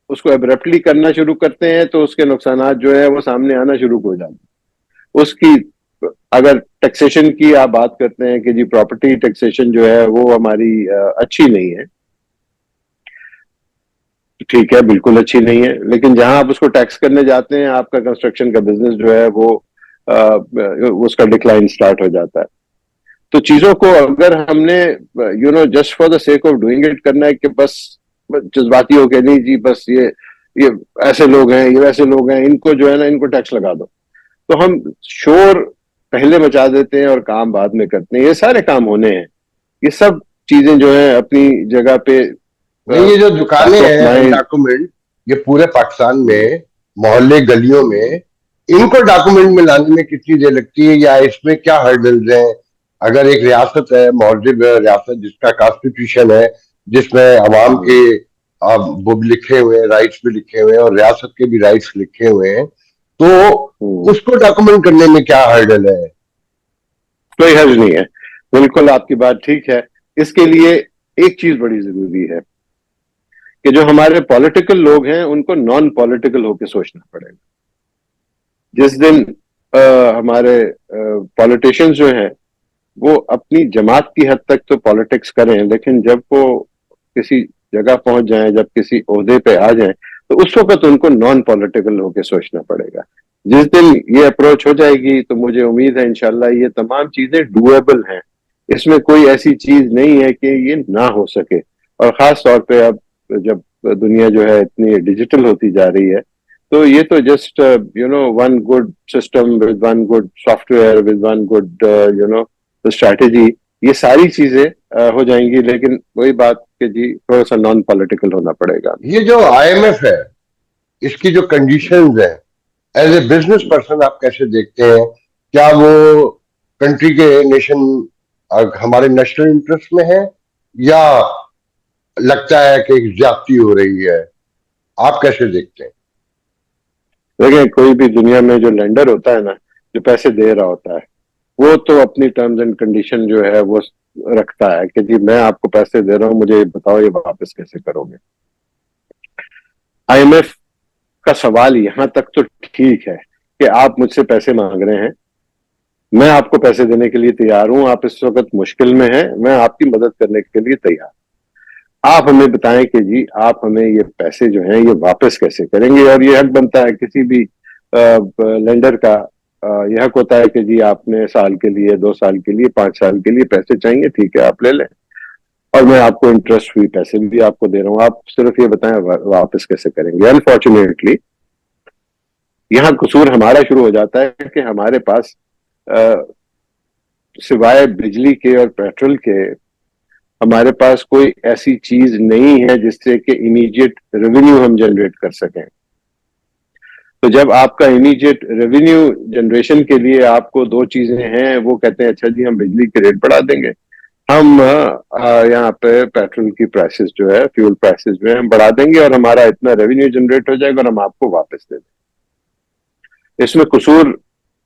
اس کو ابرپٹلی کرنا شروع کرتے ہیں تو اس کے نقصانات جو ہے وہ سامنے آنا شروع ہو جاتے ہیں. اس کی اگر ٹیکسیشن کی آپ بات کرتے ہیں کہ جی پراپرٹی ٹیکسیشن جو ہے وہ ہماری اچھی نہیں ہے, ٹھیک ہے, بالکل اچھی نہیں ہے, لیکن جہاں آپ اس کو ٹیکس کرنے جاتے ہیں آپ کا کنسٹرکشن کا بزنس جو ہے وہ اس کا ڈکلائن سٹارٹ ہو جاتا ہے. تو چیزوں کو اگر ہم نے just for the sake of doing it کرنا ہے کہ بس جذباتی ہو کے نہیں جی بس یہ ایسے لوگ ہیں, یہ ویسے لوگ ہیں, ان کو جو ہے نا ان کو ٹیکس لگا دو, تو ہم شور پہلے مچا دیتے ہیں اور کام بعد میں کرتے ہیں. یہ سارے کام ہونے ہیں, یہ سب چیزیں جو ہیں اپنی جگہ پہ. نہیں, یہ جو دکانیں ہیں ڈاکومنٹ, یہ پورے پاکستان میں محلے گلیوں میں ان کو ڈاکومنٹ میں لانے میں کتنی دیر لگتی ہے, یا اس میں کیا ہرڈلز ہیں؟ اگر ایک ریاست ہے, مہذب ریاست جس کا کانسٹیٹیوشن ہے, جس میں عوام کے وہ بھی لکھے ہوئے ہیں, رائٹس بھی لکھے ہوئے ہیں اور ریاست کے بھی رائٹس لکھے ہوئے ہیں, تو اس کو ڈاکومنٹ کرنے میں کیا ہرڈل ہے؟ کوئی حرج نہیں ہے, بالکل آپ کی بات ٹھیک ہے. اس کے لیے ایک چیز بڑی ضروری ہے کہ جو ہمارے پولیٹیکل لوگ ہیں ان کو نان پولیٹیکل ہو کے سوچنا پڑے گا. جس دن ہمارے پولیٹیشینز جو ہیں وہ اپنی جماعت کی حد تک تو پالیٹکس کریں, لیکن جب وہ کسی جگہ پہنچ جائیں, جب کسی عہدے پہ آ جائیں, تو اس وقت ان کو نان پولیٹیکل ہو کے سوچنا پڑے گا. جس دن یہ اپروچ ہو جائے گی تو مجھے امید ہے انشاءاللہ یہ تمام چیزیں ڈویبل ہیں, اس میں کوئی ایسی چیز نہیں ہے کہ یہ نہ ہو سکے. اور خاص طور پہ اب جب دنیا جو ہے اتنی ڈیجیٹل ہوتی جا رہی ہے تو یہ تو just one good system with one good soft where with one good strategy, یہ ساری چیزیں ہو جائیں گی. لیکن وہی بات کہ جی تھوڑا سا نان پولیٹیکل ہونا پڑے گا. یہ جو آئی ایم ایف ہے اس کی جو کنڈیشنز ہیں, ایز اے بزنس پرسن آپ کیسے دیکھتے ہیں؟ کیا وہ کنٹری کے نیشن ہمارے نیشنل انٹرسٹ میں ہے, یا لگتا ہے کہ زیادتی ہو رہی ہے؟ آپ کیسے دیکھتے ہیں؟ دیکھیں کوئی بھی دنیا میں جو لینڈر ہوتا ہے نا، جو پیسے دے رہا ہوتا ہے، وہ تو اپنی ٹرمز اینڈ کنڈیشن جو ہے وہ رکھتا ہے کہ جی میں آپ کو پیسے دے رہا ہوں، مجھے بتاؤ یہ واپس کیسے کرو گے۔ آئی ایم ایف کا سوال یہاں تک تو ٹھیک ہے کہ آپ مجھ سے پیسے مانگ رہے ہیں، میں آپ کو پیسے دینے کے لیے تیار ہوں، آپ اس وقت مشکل میں ہیں، میں آپ کی مدد کرنے کے لیے تیار۔ آپ ہمیں بتائیں کہ جی آپ ہمیں یہ پیسے جو ہیں یہ واپس کیسے کریں گے، اور یہ حق بنتا ہے کسی بھی لینڈر کا، یہ حق ہوتا ہے کہ جی آپ نے سال کے لیے، 2 سال کے لیے، 5 سال کے لیے پیسے چاہیے، ٹھیک ہے آپ لے لیں، اور میں آپ کو انٹرسٹ فری پیسے بھی آپ کو دے رہا ہوں، آپ صرف یہ بتائیں واپس کیسے کریں گے۔ انفارچونیٹلی یہاں قصور ہمارا شروع ہو جاتا ہے کہ ہمارے پاس سوائے بجلی کے اور پیٹرول کے ہمارے پاس کوئی ایسی چیز نہیں ہے جس سے کہ امیڈیٹ ریونیو ہم جنریٹ کر سکیں۔ تو جب آپ کا امیڈیٹ ریونیو جنریشن کے لیے آپ کو 2 چیزیں ہیں، وہ کہتے ہیں اچھا جی ہم بجلی کے ریٹ بڑھا دیں گے، ہم یہاں پہ پیٹرول کی پرائسز جو ہے، فیول پرائسز جو ہے ہم بڑھا دیں گے، اور ہمارا اتنا ریونیو جنریٹ ہو جائے گا اور ہم آپ کو واپس دے دیں۔ اس میں قصور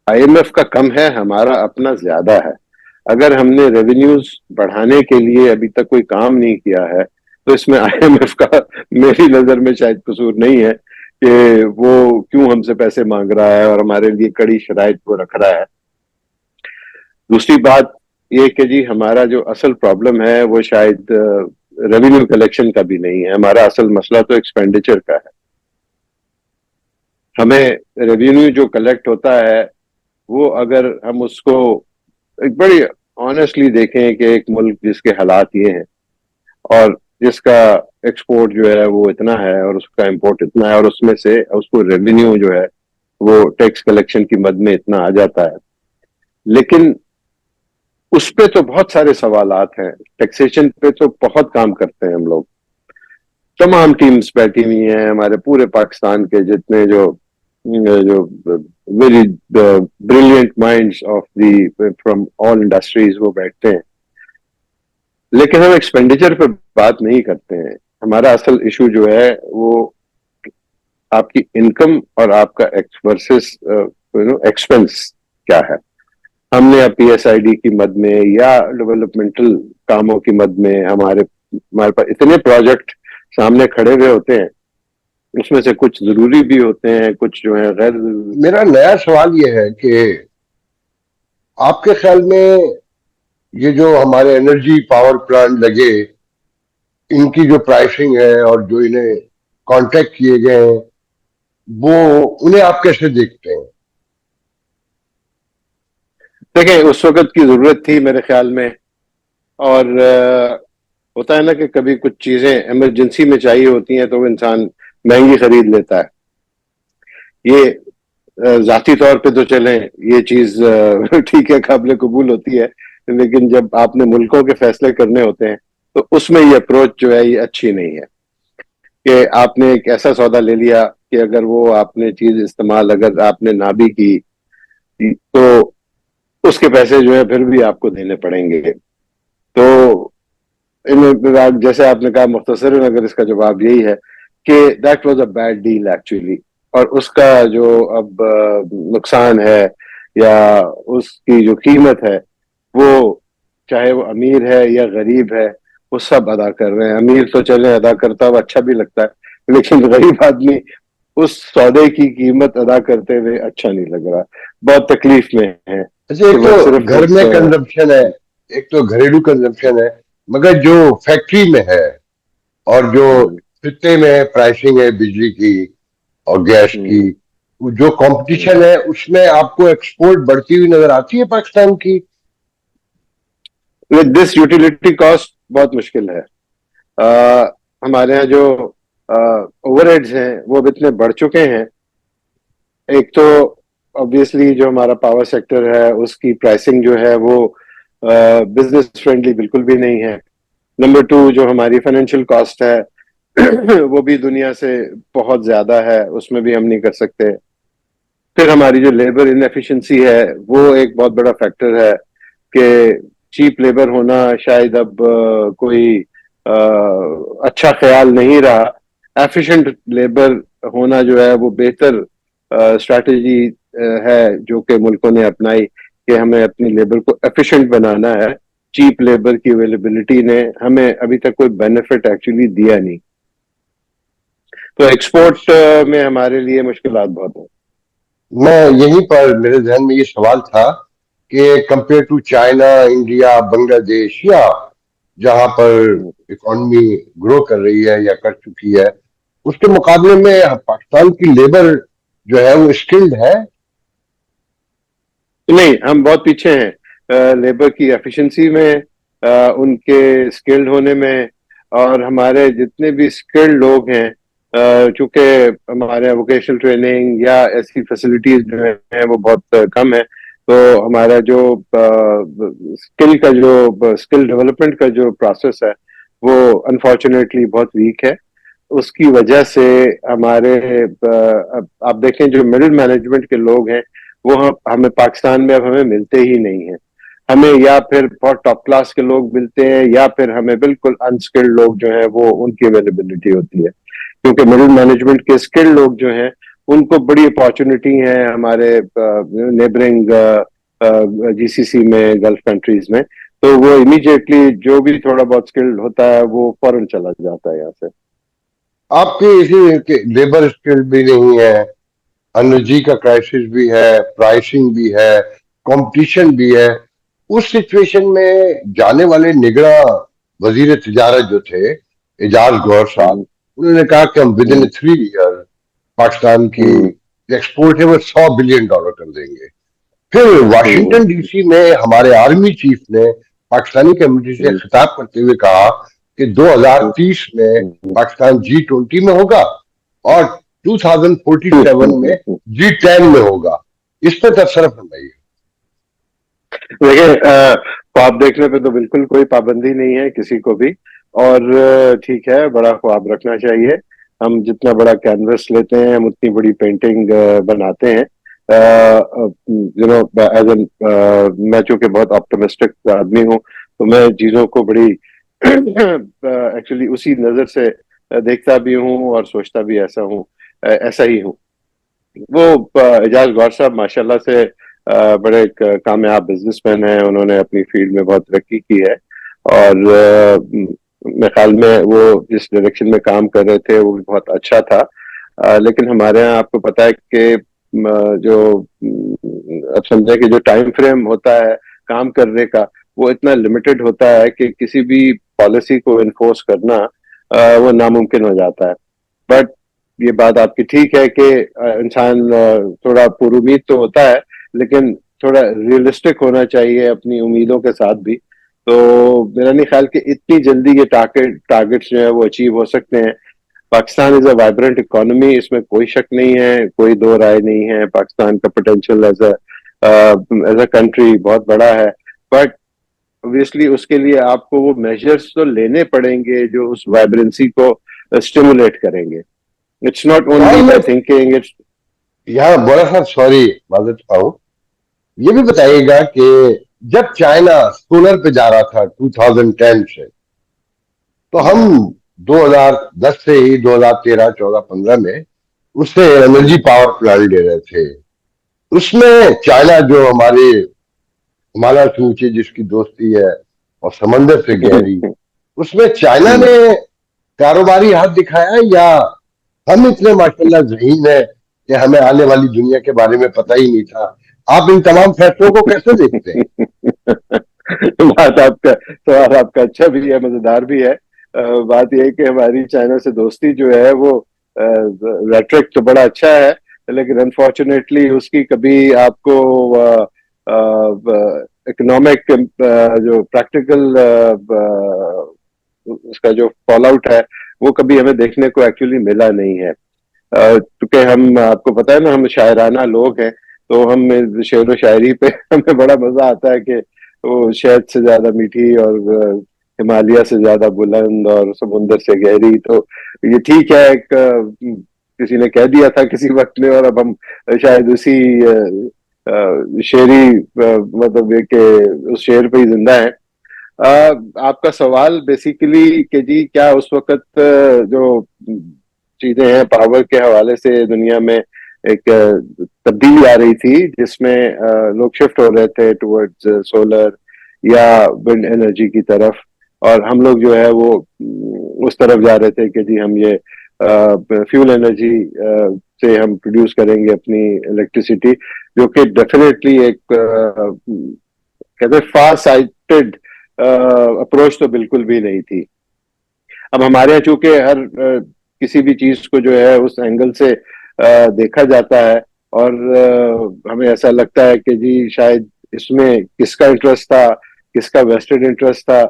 آئی ایم ایف کا کم ہے، ہمارا اپنا زیادہ ہے۔ اگر ہم نے ریونیوز بڑھانے کے لیے ابھی تک کوئی کام نہیں کیا ہے تو اس میں آئی ایم ایف کا میری نظر میں شاید قصور نہیں ہے کہ وہ کیوں ہم سے پیسے مانگ رہا ہے اور ہمارے لیے کڑی شرائط کو رکھ رہا ہے۔ دوسری بات یہ کہ جی ہمارا جو اصل پرابلم ہے وہ شاید ریونیو کلیکشن کا بھی نہیں ہے، ہمارا اصل مسئلہ تو ایکسپینڈیچر کا ہے۔ ہمیں ریونیو جو کلیکٹ ہوتا ہے وہ اگر ہم اس کو ایک بڑی آنیسٹلی دیکھیں کہ ایک ملک جس کے حالات یہ ہیں اور جس کا ایکسپورٹ جو ہے وہ اتنا ہے اور اس کا امپورٹ اتنا ہے، اور اس میں سے اس کو ریونیو جو ہے وہ ٹیکس کلیکشن کی مد میں اتنا آ جاتا ہے، لیکن اس پہ تو بہت سارے سوالات ہیں، ٹیکسیشن پہ تو بہت کام کرتے ہیں ہم لوگ، تمام ٹیمز بیٹھی ہوئی ہیں ہمارے پورے پاکستان کے جتنے جو very brilliant minds of the from all industries وہ بیٹھتے ہیں، لیکن ہم ایکسپینڈیچر پہ بات نہیں کرتے ہیں۔ ہمارا اصل ایشو جو ہے وہ آپ کی انکم اور آپ کا ورسز ایکسپنس کیا ہے۔ ہم نے پی ایس آئی ڈی کی مد میں یا ڈیولپمنٹل کاموں کی مد میں ہمارے پاس اتنے پروجیکٹ سامنے کھڑے ہوئے ہوتے ہیں، اس میں سے کچھ ضروری بھی ہوتے ہیں، کچھ جو ہے غیر ضروری۔ میرا نیا سوال یہ ہے کہ آپ کے خیال میں یہ جو ہمارے انرجی پاور پلانٹ لگے، ان کی جو پرائسنگ ہے اور جو انہیں کانٹریکٹ کیے گئے ہیں، وہ انہیں آپ کیسے دیکھتے ہیں؟ دیکھیں اس وقت کی ضرورت تھی میرے خیال میں، اور ہوتا ہے نا کہ کبھی کچھ چیزیں ایمرجنسی میں چاہیے ہوتی ہیں تو وہ انسان مہنگی خرید لیتا ہے۔ یہ ذاتی طور پہ تو چلیں یہ چیز ٹھیک ہے، قابل قبول ہوتی ہے، لیکن جب آپ نے ملکوں کے فیصلے کرنے ہوتے ہیں تو اس میں یہ اپروچ جو ہے یہ اچھی نہیں ہے کہ آپ نے ایک ایسا سودا لے لیا کہ اگر وہ آپ نے چیز استعمال اگر آپ نے نہ بھی کی تو اس کے پیسے جو ہے پھر بھی آپ کو دینے پڑیں گے۔ تو جیسے آپ نے کہا مختصراً اگر اس کا جواب یہی ہے کہ that was a bad deal actually, اور اس کا جو اب نقصان ہے یا اس کی جو قیمت ہے وہ چاہے وہ امیر ہے یا غریب ہے وہ سب ادا کر رہے ہیں۔ امیر تو چلے ادا کرتا ہوا اچھا بھی لگتا ہے، لیکن غریب آدمی اس سودے کی قیمت ادا کرتے ہوئے اچھا نہیں لگ رہا، بہت تکلیف میں ہے۔ اچھا، ایک تو گھر میں کنزمپشن ہے، ایک تو گھریلو کنزمپشن ہے، مگر جو فیکٹری میں ہے اور جو خطے میں پرائسنگ ہے بجلی کی اور گیس کی، جو کمپٹیشن ہے اس میں آپ کو ایکسپورٹ بڑھتی ہوئی نظر آتی ہے پاکستان کی؟ ود دس یوٹیلیٹی کاسٹ بہت مشکل ہے۔ ہمارے یہاں جو اوور ہیڈز ہیں وہ اب اتنے بڑھ چکے ہیں، ایک تو obviously جو ہمارا پاور سیکٹر ہے اس کی پرائسنگ جو ہے وہ بزنس فرینڈلی بالکل بھی نہیں ہے۔ نمبر 2 جو ہماری فائنینشیل کاسٹ ہے وہ بھی دنیا سے بہت زیادہ ہے، اس میں بھی ہم نہیں کر سکتے۔ پھر ہماری جو لیبر انیفیشنسی ہے وہ ایک بہت بڑا فیکٹر ہے کہ چیپ لیبر ہونا شاید اب کوئی اچھا خیال نہیں رہا۔ ایفیشینٹ لیبر ہونا جو ہے وہ بہتر اسٹریٹجی ہے جو کہ ملکوں نے اپنائی کہ ہمیں اپنی لیبر کو ایفیشینٹ بنانا ہے. چیپ لیبر کی اویلیبلٹی نے ہمیں ابھی تک کوئی بینیفٹ ایکچولی دیا نہیں. تو ایکسپورٹ میں ہمارے لیے مشکلات بہت ہیں. میں یہیں پر میرے ذہن میں یہ سوال تھا کہ کمپیئر ٹو چائنا، انڈیا، بنگلہ دیش، یا جہاں پر اکانومی گرو کر رہی ہے یا کر چکی ہے، اس کے مقابلے میں پاکستان کی لیبر جو ہے وہ اسکلڈ ہے؟ نہیں، ہم بہت پیچھے ہیں لیبر کی ایفیشنسی میں، ان کے اسکلڈ ہونے میں. اور ہمارے جتنے بھی اسکلڈ لوگ ہیں، چونکہ ہمارے ووکیشنل ٹریننگ یا ایسی فیسلٹیز جو ہیں وہ بہت کم ہے، تو ہمارا جو اسکل ڈیولپمنٹ کا جو پروسیس ہے وہ انفارچونیٹلی بہت ویک ہے. اس کی وجہ سے ہمارے آپ دیکھیں جو مڈل مینجمنٹ کے لوگ ہیں وہ ہمیں پاکستان میں اب ہمیں ملتے ہی نہیں ہیں. ہمیں یا پھر بہت ٹاپ کلاس کے لوگ ملتے ہیں یا پھر ہمیں بالکل انسکلڈ لوگ جو ہیں وہ ان کی اویلیبلٹی ہوتی ہے. کیونکہ مڈل مینجمنٹ کے اسکلڈ لوگ جو ہیں ان کو بڑی اپارچونیٹی ہیں ہمارے نیبرنگ جی سی سی میں، گلف کنٹریز میں. تو وہ امیڈیٹلی جو بھی تھوڑا بہت اسکلڈ ہوتا ہے وہ فوراً چلا جاتا ہے یہاں سے. آپ کی اسی لیبر اسکل بھی نہیں ہے، انرجی کا کرائسس بھی ہے، پرائسنگ بھی ہے، کمپٹیشن بھی ہے. اس سچویشن میں جانے والے نگراں وزیر تجارت جو تھے اعجاز گوہر صاحب، انہوں نے کہا کہ ہم ود ان 3 ایئر پاکستان کی ایکسپورٹ ہے وہ $100 بلین کر دیں گے. پھر واشنگٹن ڈی سی میں ہمارے آرمی چیف نے پاکستانی کمیونٹی سے خطاب کرتے ہوئے کہا کہ 2030 میں پاکستان G20 میں ہوگا اور 2047 میں G10 میں ہوگا. اس پہ تبصرہ فرمائیے. دیکھیں، خواب دیکھنے پہ تو بالکل کوئی پابندی نہیں ہے کسی کو بھی، اور ٹھیک ہے، بڑا خواب رکھنا چاہیے. ہم جتنا بڑا کینوس لیتے ہیں ہم اتنی بڑی پینٹنگ بناتے ہیں. میں چونکہ بہت آپٹمسٹک آدمی ہوں تو میں چیزوں کو بڑی ایکچولی اسی نظر سے دیکھتا بھی ہوں اور سوچتا بھی ایسا ہی ہوں. وہ اعجاز گوہر صاحب ماشاءاللہ سے بڑے ایک کامیاب بزنس مین ہیں. انہوں نے اپنی فیلڈ میں بہت ترقی کی ہے اور میرے خیال میں وہ جس ڈائریکشن میں کام کر رہے تھے وہ بھی بہت اچھا تھا. لیکن ہمارے یہاں آپ کو پتا ہے کہ جو اب سمجھیں کہ جو ٹائم فریم ہوتا ہے کام کرنے کا وہ اتنا لمیٹڈ ہوتا ہے کہ کسی بھی پالیسی کو انفورس کرنا وہ ناممکن ہو جاتا ہے. بٹ یہ بات آپ کی ٹھیک ہے کہ انسان تھوڑا پر امید تو ہوتا ہے لیکن تھوڑا ریئلسٹک ہونا چاہیے اپنی امیدوں کے ساتھ بھی. تو میرا نہیں خیال کہ اتنی جلدی یہ ٹارگیٹس جو ہے وہ اچیو ہو سکتے ہیں. پاکستان از اے وائبرنٹ اکانومی، اس میں کوئی شک نہیں ہے، کوئی دو رائے نہیں ہے. پاکستان کا پوٹینشیل ایز اے کنٹری بہت بڑا ہے، بٹ obviously اس کے لیے آپ کو وہ میجرز تو لینے پڑیں گے جو اس وائبرنسی کو اسٹیمولیٹ کریں گے. It's not only by thinking. یہاں بڑا صاحب سوری معذرت پاؤں، یہ بھی بتائیے گا کہ جب چائنا سولر پہ جا رہا تھا 2010 سے، تو ہم 2010 سے ہی 2013 14 15 میں اس سے انرجی پاور پلانٹ لے رہے تھے. اس میں چائنا جو ہمارا سے اونچی جس کی دوستی ہے اور سمندر سے گہری، اس میں چائنا نے کاروباری ہاتھ دکھایا یا ہم اتنے ماشاءاللہ ذہین ہیں کہ ہمیں آنے والی دنیا کے بارے میں پتہ ہی نہیں تھا؟ آپ ان تمام فیصلوں کو کیسے دیکھتے ہیں؟ بات آپ کا سوال آپ کا اچھا بھی ہے، مزیدار بھی ہے. بات یہ ہے کہ ہماری چائنا سے دوستی جو ہے وہ ریٹرک تو بڑا اچھا ہے لیکن انفارچونیٹلی اس کی کبھی آپ کو اکنامک جو پریکٹیکل اس کا جو فال آؤٹ ہے وہ کبھی ہمیں دیکھنے کو ایکچولی ملا نہیں ہے. کیونکہ ہم آپ کو پتا ہے نا ہم شاعرانہ لوگ ہیں، تو ہم شعر و شاعری پہ ہمیں بڑا مزہ آتا ہے کہ وہ شہد سے زیادہ میٹھی اور ہمالیہ سے زیادہ بلند اور سمندر سے گہری. تو یہ ٹھیک ہے، ایک کسی نے کہہ دیا تھا کسی وقت میں اور اب ہم شاید اسی شعری مطلب کہ اس شعر پہ ہی زندہ ہیں. آپ کا سوال بیسیکلی کہ جی کیا اس وقت جو چیزیں ہیں پاور کے حوالے سے دنیا میں ایک تبدیلی آ رہی تھی جس میں لوگ شفٹ ہو رہے تھے ٹورڈز سولر یا ونڈ انرجی کی طرف، اور ہم لوگ جو ہے وہ اس طرف جا رہے تھے کہ جی ہم یہ فیول انرجی سے ہم پروڈیوس کریں گے اپنی الیکٹریسٹی، جو کہ ڈیفینیٹلی ایک کہتے ہیں فار سائٹڈ اپروچ تو بالکل بھی نہیں تھی. اب ہمارے یہاں چونکہ ہر کسی بھی چیز کو جو ہے اس اینگل سے دیکھا جاتا ہے، اور ہمیں ایسا لگتا ہے کہ جی شاید اس میں کس کا انٹرسٹ تھا، کس کا ویسٹڈ انٹرسٹ تھا.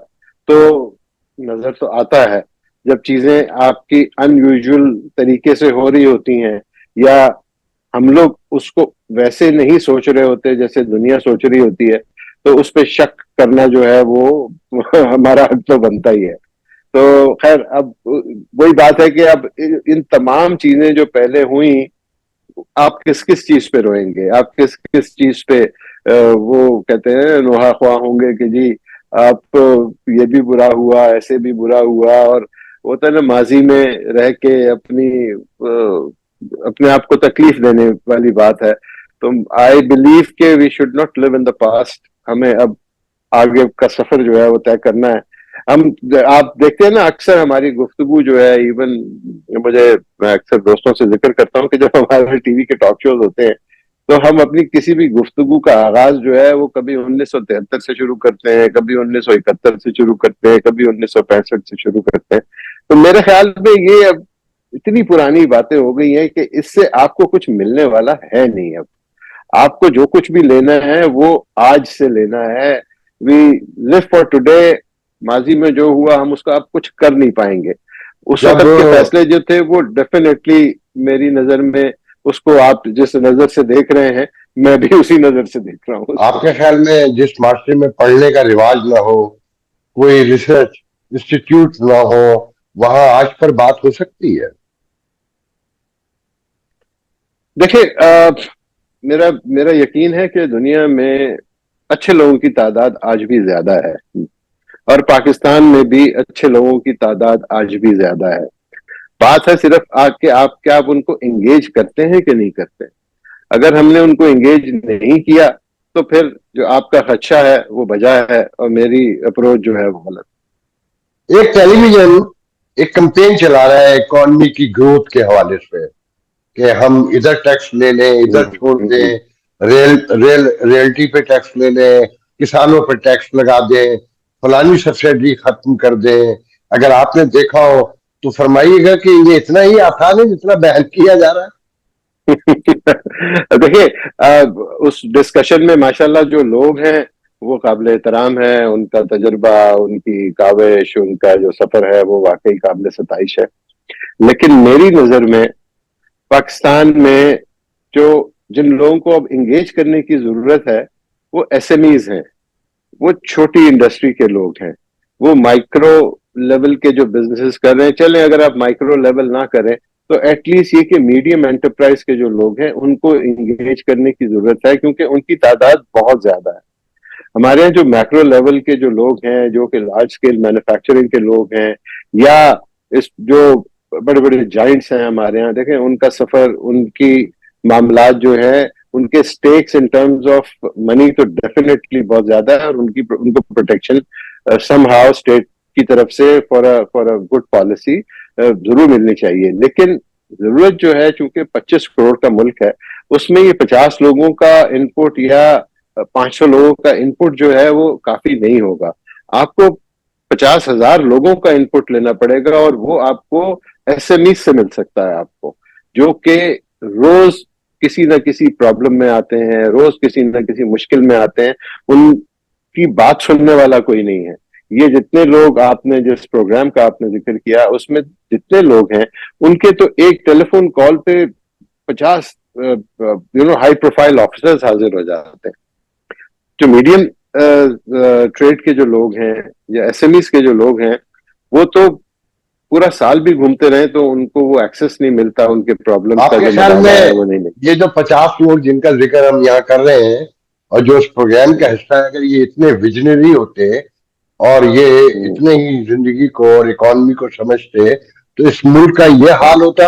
تو نظر تو آتا ہے جب چیزیں آپ کی ان یوزول طریقے سے ہو رہی ہوتی ہیں، یا ہم لوگ اس کو ویسے نہیں سوچ رہے ہوتے جیسے دنیا سوچ رہی ہوتی ہے، تو اس پہ شک کرنا جو ہے وہ ہمارا حق تو بنتا ہی ہے. تو خیر اب وہی بات ہے کہ اب ان تمام چیزیں جو پہلے ہوئیں، آپ کس کس چیز پہ روئیں گے، آپ کس کس چیز پہ وہ کہتے ہیں نوحہ خواہ ہوں گے کہ جی آپ یہ بھی برا ہوا، ایسے بھی برا ہوا. اور ہوتا ہے نا ماضی میں رہ کے اپنے آپ کو تکلیف دینے والی بات ہے. تو آئی بلیو کہ we should not live in the past. ہمیں اب آگے کا سفر جو ہے وہ طے کرنا ہے. آپ دیکھتے ہیں نا اکثر ہماری گفتگو جو ہے، ایون میں اکثر دوستوں سے ذکر کرتا ہوں کہ جب ہمارے ٹی وی کے ٹاک شوز ہوتے ہیں تو ہم اپنی کسی بھی گفتگو کا آغاز جو ہے وہ کبھی 1973 سے شروع کرتے ہیں، کبھی 1971 سے شروع کرتے ہیں، کبھی 1965 سے شروع کرتے ہیں. تو میرے خیال میں یہ اب اتنی پرانی باتیں ہو گئی ہیں کہ اس سے آپ کو کچھ ملنے والا ہے نہیں. اب آپ کو جو کچھ بھی لینا ہے وہ آج سے لینا ہے. وی لیو فار ٹوڈے. ماضی میں جو ہوا ہم اس کا اب کچھ کر نہیں پائیں گے. اس جب وقت کے فیصلے جو تھے وہ ڈیفینیٹلی میری نظر میں، اس کو آپ جس نظر سے دیکھ رہے ہیں میں بھی اسی نظر سے دیکھ رہا ہوں. آپ کے خیال میں جس معاشرے میں پڑھنے کا رواج نہ ہو، کوئی ریسرچ انسٹیٹیوٹ نہ ہو، وہاں آج پر بات ہو سکتی ہے؟ دیکھیں میرا یقین ہے کہ دنیا میں اچھے لوگوں کی تعداد آج بھی زیادہ ہے، اور پاکستان میں بھی اچھے لوگوں کی تعداد آج بھی زیادہ ہے. بات ہے صرف آپ کیا آپ ان کو انگیج کرتے ہیں کہ نہیں کرتے. اگر ہم نے ان کو انگیج نہیں کیا تو پھر جو آپ کا خدشہ ہے وہ بجا ہے، اور میری اپروچ جو ہے وہ غلط. ایک ٹیلی ویژن ایک کمپین چلا رہا ہے اکانومی کی گروتھ کے حوالے سے کہ ہم ادھر ٹیکس لے لیں، ادھر چھوڑ دیں، ریلٹی پہ ٹیکس لے لیں، کسانوں پہ ٹیکس لگا دیں، فلانی سبسڈی ختم کر دیں. اگر آپ نے دیکھا ہو تو فرمائیے گا کہ یہ اتنا ہی آسان ہے جتنا بیان کیا جا رہا ہے. دیکھیے اس ڈسکشن میں ماشاءاللہ جو لوگ ہیں وہ قابل احترام ہے، ان کا تجربہ، ان کی کاوش، ان کا جو سفر ہے وہ واقعی قابل ستائش ہے. لیکن میری نظر میں پاکستان میں جن لوگوں کو اب انگیج کرنے کی ضرورت ہے وہ ایس ایم ایز ہیں، وہ چھوٹی انڈسٹری کے لوگ ہیں، وہ مائکرو لیول کے جو بزنسز کر رہے ہیں. چلیں اگر آپ مائکرو لیول نہ کریں تو ایٹ لیسٹ یہ کہ میڈیم انٹرپرائز کے جو لوگ ہیں ان کو انگیج کرنے کی ضرورت ہے، کیونکہ ان کی تعداد بہت زیادہ ہے. ہمارے یہاں جو میکرو لیول کے جو لوگ ہیں، جو کہ لارج اسکیل مینوفیکچرنگ کے لوگ ہیں، یا جو بڑے بڑے جائنٹس ہیں ہمارے یہاں، دیکھیں ان کا سفر، ان کی معاملات جو ہے، ان کے stakes in terms of money تو ڈیفینیٹلی بہت زیادہ ہے، اور ان کو پروٹیکشن سم ہاؤ اسٹیٹ کی طرف سے فار اے گڈ پالیسی ضرور ملنی چاہیے. لیکن ضرورت جو ہے چونکہ 25 کروڑ کا ملک ہے، اس میں یہ 50 لوگوں کا ان پٹ یا 500 لوگوں کا ان پٹ جو ہے وہ کافی نہیں ہوگا. آپ کو 50,000 لوگوں کا ان پٹ لینا پڑے گا، اور وہ آپ کو ایس ایم ای سے مل سکتا ہے، آپ کو جو کہ روز کسی نہ کسی پرابلم میں آتے ہیں، روز کسی نہ کسی مشکل میں آتے ہیں. ان کی بات سننے والا کوئی نہیں ہے. یہ جتنے لوگ آپ نے جس پروگرام کا آپ نے ذکر کیا اس میں جتنے لوگ ہیں ان کے تو ایک ٹیلی فون کال پہ 50 ہائی پروفائل آفیسرز حاضر ہو جاتے ہیں. جو میڈیم ٹریڈ کے جو لوگ ہیں یا ایس ایم ایز کے جو لوگ ہیں وہ تو پورا سال بھی گھومتے رہیں تو ان کو وہ ایکسس نہیں ملتا، ان کے پرابلمز آپ کا کے جو خیال مداوع میں ہے وہ نہیں ملتا. یہ جو 50 لوگ جن کا ذکر ہم یہاں کر رہے ہیں اور جو اس پروگرام کا حصہ ہے، اگر یہ اتنے ویژنری ہوتے اور یہ اتنے ہی زندگی کو اور اکانومی کو سمجھتے تو اس ملک کا یہ حال ہوتا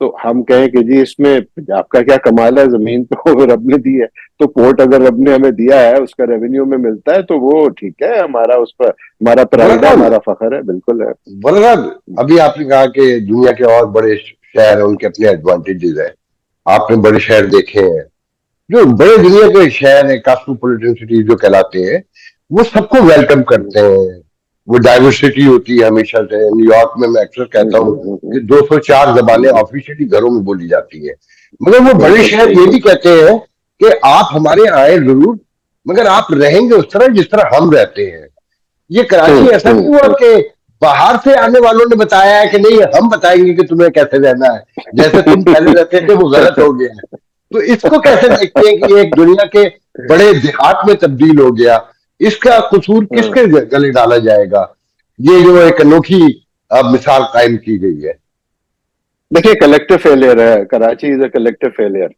تو ہم کہیں کہ جی اس میں آپ کا کیا کمال ہے, زمین تو رب نے دی ہے, تو پورٹ اگر رب نے ہمیں دیا ہے, اس کا ریونیو میں ملتا ہے, تو وہ ٹھیک ہے, ہمارا اس پر ہمارا پرائڈ ہے, ہمارا فخر ہے, بالکل ہے. بلرب ابھی آپ نے کہا کہ دنیا کے اور بڑے شہر ہیں ان کے اپنے ایڈوانٹیجز ہیں. آپ نے بڑے شہر دیکھے ہیں, جو بڑے دنیا کے شہر ہیں کاسموپولیٹن سٹی جو کہلاتے ہیں, وہ سب کو ویلکم کرتے ہیں. وہ ڈائیورسٹی ہوتی ہے ہمیشہ سے. نیو یارک میں اکثر کہتا ہوں کہ 204 زبانیں آفیشیلی گھروں میں بولی جاتی ہیں. مگر وہ بڑے شہر یہ بھی کہتے ہیں کہ آپ ہمارے آئے ضرور, مگر آپ رہیں گے اس طرح جس طرح ہم رہتے ہیں. یہ کراچی ایسا نہیں ہوا کہ باہر سے آنے والوں نے بتایا ہے کہ نہیں ہم بتائیں گے کہ تمہیں کیسے رہنا ہے, جیسے تم پہلے رہتے تھے وہ غلط ہو گیا ہے. تو اس کو کیسے دیکھتے ہیں کہ یہ ایک دنیا کے بڑے دیہات میں تبدیل ہو گیا, اس کا قصور کس کے گلے ڈالا جائے گا؟ یہ جو ایک انوکھی مثال قائم کی گئی ہے. دیکھیے کلیکٹو فیلئر ہے, کراچی از اے کلیکٹو فیلئر.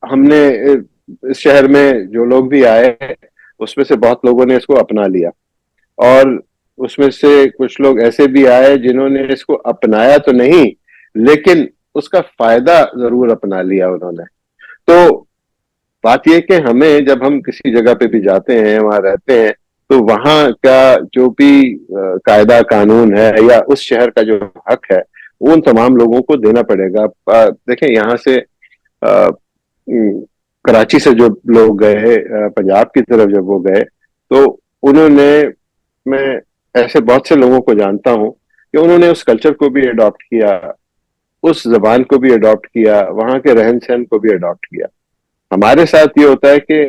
ہم نے اس شہر میں جو لوگ بھی آئے اس میں سے بہت لوگوں نے اس کو اپنا لیا, اور اس میں سے کچھ لوگ ایسے بھی آئے جنہوں نے اس کو اپنایا تو نہیں, لیکن اس کا فائدہ ضرور اپنا لیا انہوں نے. تو بات یہ کہ ہمیں جب ہم کسی جگہ پہ بھی جاتے ہیں, وہاں رہتے ہیں, تو وہاں کا جو بھی قاعدہ قانون ہے یا اس شہر کا جو حق ہے وہ ان تمام لوگوں کو دینا پڑے گا. دیکھیں یہاں سے کراچی سے جو لوگ گئے, پنجاب کی طرف جب وہ گئے, تو انہوں نے, میں ایسے بہت سے لوگوں کو جانتا ہوں کہ انہوں نے اس کلچر کو بھی اڈاپٹ کیا, اس زبان کو بھی اڈاپٹ کیا, وہاں کے رہن سہن کو بھی اڈاپٹ کیا. ہمارے ساتھ یہ ہوتا ہے کہ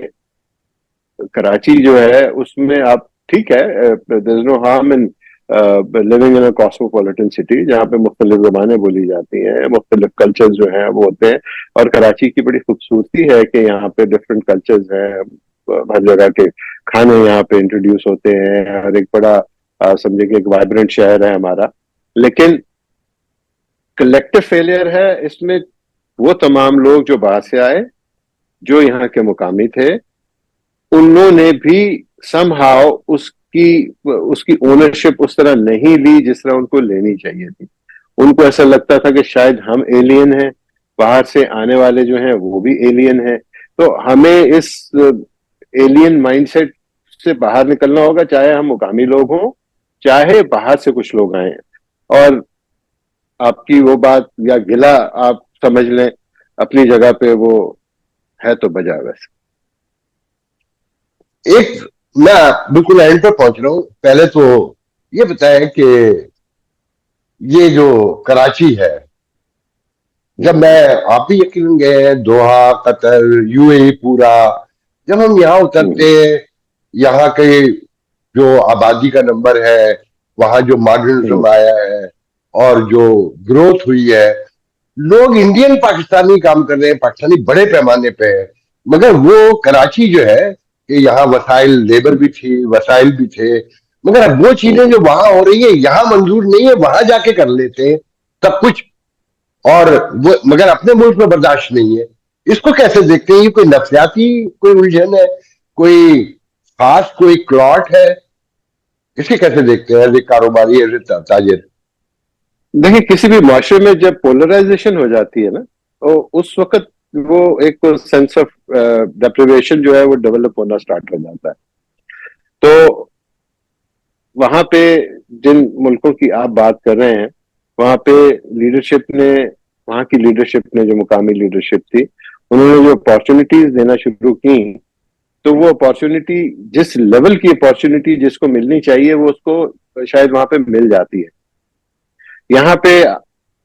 کراچی جو ہے اس میں آپ ٹھیک ہے, there is no harm in living in a cosmopolitan city جہاں پہ مختلف زبانیں بولی جاتی ہیں, مختلف کلچر جو ہیں وہ ہوتے ہیں. اور کراچی کی بڑی خوبصورتی ہے کہ یہاں پہ ڈفرینٹ کلچرز ہیں, ہر جگہ کے کھانے یہاں پہ انٹروڈیوس ہوتے ہیں, اور ایک بڑا سمجھے کہ ایک وائبرنٹ شہر ہے ہمارا. لیکن کلیکٹو فیلئر ہے اس میں وہ تمام لوگ جو باہر سے آئے, جو یہاں کے مقامی تھے, انہوں نے بھی سم ہاؤ اس کی اونرشپ اس طرح نہیں لی جس طرح ان کو لینی چاہیے تھی. ان کو ایسا لگتا تھا کہ شاید ہم ایلین ہیں, باہر سے آنے والے جو ہیں وہ بھی ایلین ہیں. تو ہمیں اس ایلین مائنڈ سیٹ سے باہر نکلنا ہوگا, چاہے ہم مقامی لوگ ہوں, چاہے باہر سے کچھ لوگ آئیں. اور آپ کی وہ بات یا گلا آپ سمجھ لیں اپنی جگہ پہ وہ ہے تو بجا. ویسے ایک میں بالکل اینڈ پہ پہنچ رہا ہوں. پہلے تو یہ بتائیں کہ یہ جو کراچی ہے, جب میں آپ بھی یقیناً گئے ہیں دوحہ, قطر, یو اے ای پورا, جب ہم یہاں اترتے ہیں, یہاں کے جو آبادی کا نمبر ہے, وہاں جو ماڈرنزم آیا ہے اور جو گروتھ ہوئی ہے, لوگ انڈین پاکستانی کام کر رہے ہیں, پاکستانی بڑے پیمانے پہ ہے. مگر وہ کراچی جو ہے کہ یہاں وسائل لیبر بھی تھی, وسائل بھی تھے, مگر اب وہ چیزیں جو وہاں ہو رہی ہیں یہاں منظور نہیں ہے, وہاں جا کے کر لیتے ہیں سب کچھ, اور وہ مگر اپنے ملک میں برداشت نہیں ہے. اس کو کیسے دیکھتے ہیں؟ یہ کوئی نفسیاتی کوئی الجھن ہے, کوئی خاص کوئی کلاٹ ہے, اس کے کیسے دیکھتے ہیں ایز اے کاروباری, ایز اے تاجر؟ دیکھیں کسی بھی معاشرے میں جب پولرائزیشن ہو جاتی ہے نا, تو اس وقت وہ ایک سینس آف ڈیپریویشن جو ہے وہ ڈیولپ ہونا سٹارٹ ہو جاتا ہے. تو وہاں پہ جن ملکوں کی آپ بات کر رہے ہیں, وہاں پہ لیڈرشپ نے, وہاں کی لیڈرشپ نے, جو مقامی لیڈرشپ تھی, انہوں نے جو اپارچونیٹیز دینا شروع کی, تو وہ اپارچونیٹی جس لیول کی اپارچونیٹی جس کو ملنی چاہیے وہ اس کو شاید وہاں پہ مل جاتی ہے. یہاں پہ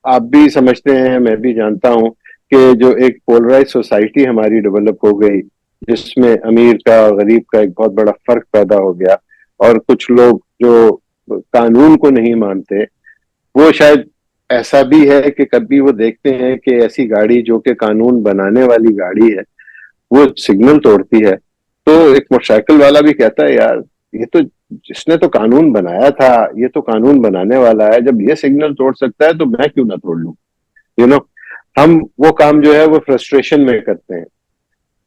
آپ بھی سمجھتے ہیں, میں بھی جانتا ہوں کہ جو ایک پولرائز سوسائٹی ہماری ڈیولپ ہو گئی, جس میں امیر کا اور غریب کا ایک بہت بڑا فرق پیدا ہو گیا, اور کچھ لوگ جو قانون کو نہیں مانتے, وہ شاید ایسا بھی ہے کہ کبھی وہ دیکھتے ہیں کہ ایسی گاڑی جو کہ قانون بنانے والی گاڑی ہے وہ سگنل توڑتی ہے, تو ایک موٹر سائیکل والا بھی کہتا ہے یار یہ تو جس نے تو قانون بنایا تھا, یہ تو قانون بنانے والا ہے, جب یہ سگنل توڑ سکتا ہے تو میں کیوں نہ توڑ لوں. ہم وہ کام جو ہے وہ فرسٹریشن میں کرتے ہیں.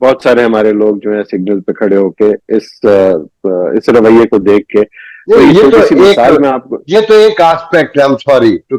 بہت سارے ہمارے لوگ جو ہیں سگنل پہ کھڑے ہو کے اس رویے کو دیکھ کے, یہ تو چھوٹی سی مثال میں آپ کو, یہ تو ایک آسپیکٹ ہے, سوری ٹو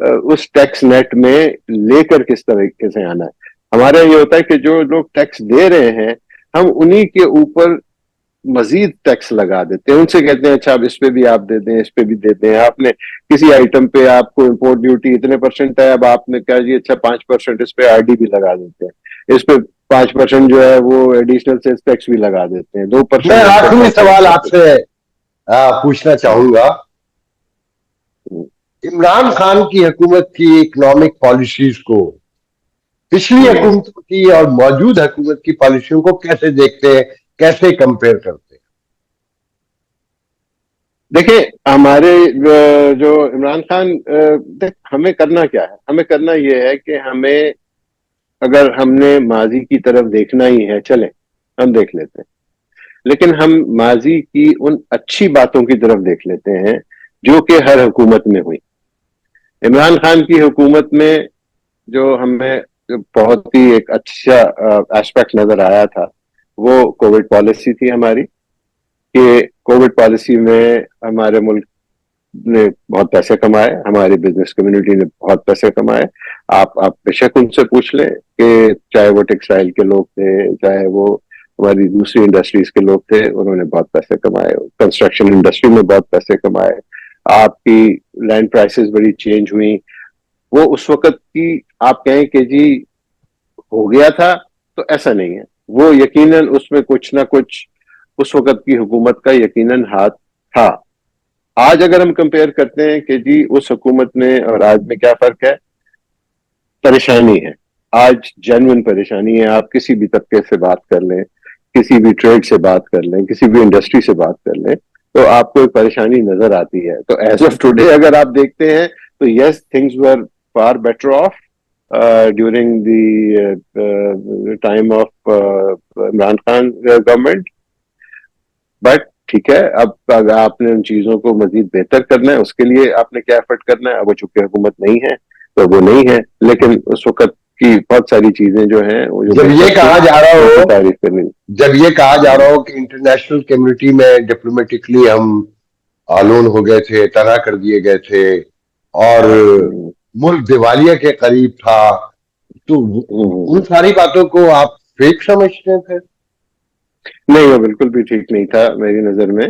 اس ٹیکس نیٹ میں لے کر کس طریقے سے آنا ہے. ہمارا یہ ہوتا ہے کہ جو لوگ ٹیکس دے رہے ہیں ہم انہی کے اوپر مزید ٹیکس لگا دیتے ہیں, ان سے کہتے ہیں اچھا اب اس پہ بھی آپ دے دیں, اس پہ بھی دے دیں. آپ نے کسی آئٹم پہ آپ کو امپورٹ ڈیوٹی اتنے % ہے, اب آپ نے کہا جی اچھا 5% اس پہ RD بھی لگا دیتے ہیں, اس پہ 5% جو ہے وہ ایڈیشنل سیلز ٹیکس بھی لگا دیتے ہیں, میں 2% آخری سوال آپ سے پوچھنا چاہوں گا. عمران خان کی حکومت کی اکنامک پالیسیز کو پچھلی حکومتوں کی اور موجود حکومت کی پالیسیوں کو کیسے دیکھتے ہیں, کیسے کمپیئر کرتے ہیں؟ دیکھیں ہمارے جو عمران خان, ہمیں کرنا کیا ہے, ہمیں کرنا یہ ہے کہ ہمیں اگر ہم نے ماضی کی طرف دیکھنا ہی ہے چلیں ہم دیکھ لیتے ہیں, لیکن ہم ماضی کی ان اچھی باتوں کی طرف دیکھ لیتے ہیں جو کہ ہر حکومت میں ہوئی. عمران خان کی حکومت میں جو ہمیں بہت ہی ایک اچھا ایسپیکٹ نظر آیا تھا وہ کووڈ پالیسی تھی ہماری, کہ کووڈ پالیسی میں ہمارے ملک نے بہت پیسے کمائے, ہماری بزنس کمیونٹی نے بہت پیسے کمائے. آپ بے شک ان سے پوچھ لیں کہ چاہے وہ ٹیکسٹائل کے لوگ تھے, چاہے وہ ہماری دوسری انڈسٹریز کے لوگ تھے, انہوں نے بہت پیسے کمائے. کنسٹرکشن انڈسٹری میں بہت پیسے کمائے. آپ کی لینڈ پرائسز بڑی چینج ہوئی. وہ اس وقت کی آپ کہیں کہ جی ہو گیا تھا, تو ایسا نہیں ہے. وہ یقیناً اس میں کچھ نہ کچھ اس وقت کی حکومت کا یقیناً ہاتھ تھا. آج اگر ہم کمپیئر کرتے ہیں کہ جی اس حکومت میں اور آج میں کیا فرق ہے, پریشانی ہے. آج جینوئن پریشانی ہے. آپ کسی بھی طبقے سے بات کر لیں, کسی بھی ٹریڈ سے بات کر لیں, کسی بھی انڈسٹری سے بات کر لیں, تو آپ کو ایک پریشانی نظر آتی ہے. تو ایز آف ٹوڈے اگر آپ دیکھتے ہیں تو yes things were far better off during the time of Imran Khan government. But ٹھیک ہے, اب اگر آپ نے ان چیزوں کو مزید بہتر کرنا ہے اس کے لیے آپ نے کیا ایفرٹ کرنا ہے. اب وہ چونکہ حکومت نہیں ہے تو وہ نہیں ہے, لیکن اس وقت کی بہت ساری چیزیں جو ہیں وہ جو جب یہ بہتر تھی کہا جا رہا ان کی ہو تعریف کرنی. جب یہ کہا جا رہا ہو کہ انٹرنیشنل کمیونٹی میں ڈپلومیٹکلی ہم آلون ہو گئے تھے, طرح کر دیے گئے تھے, اور ملک دیوالیہ کے قریب تھا, تو ان ساری باتوں کو آپ فیک سمجھتے ہیں؟ نہیں, وہ بالکل بھی ٹھیک نہیں تھا میری نظر میں.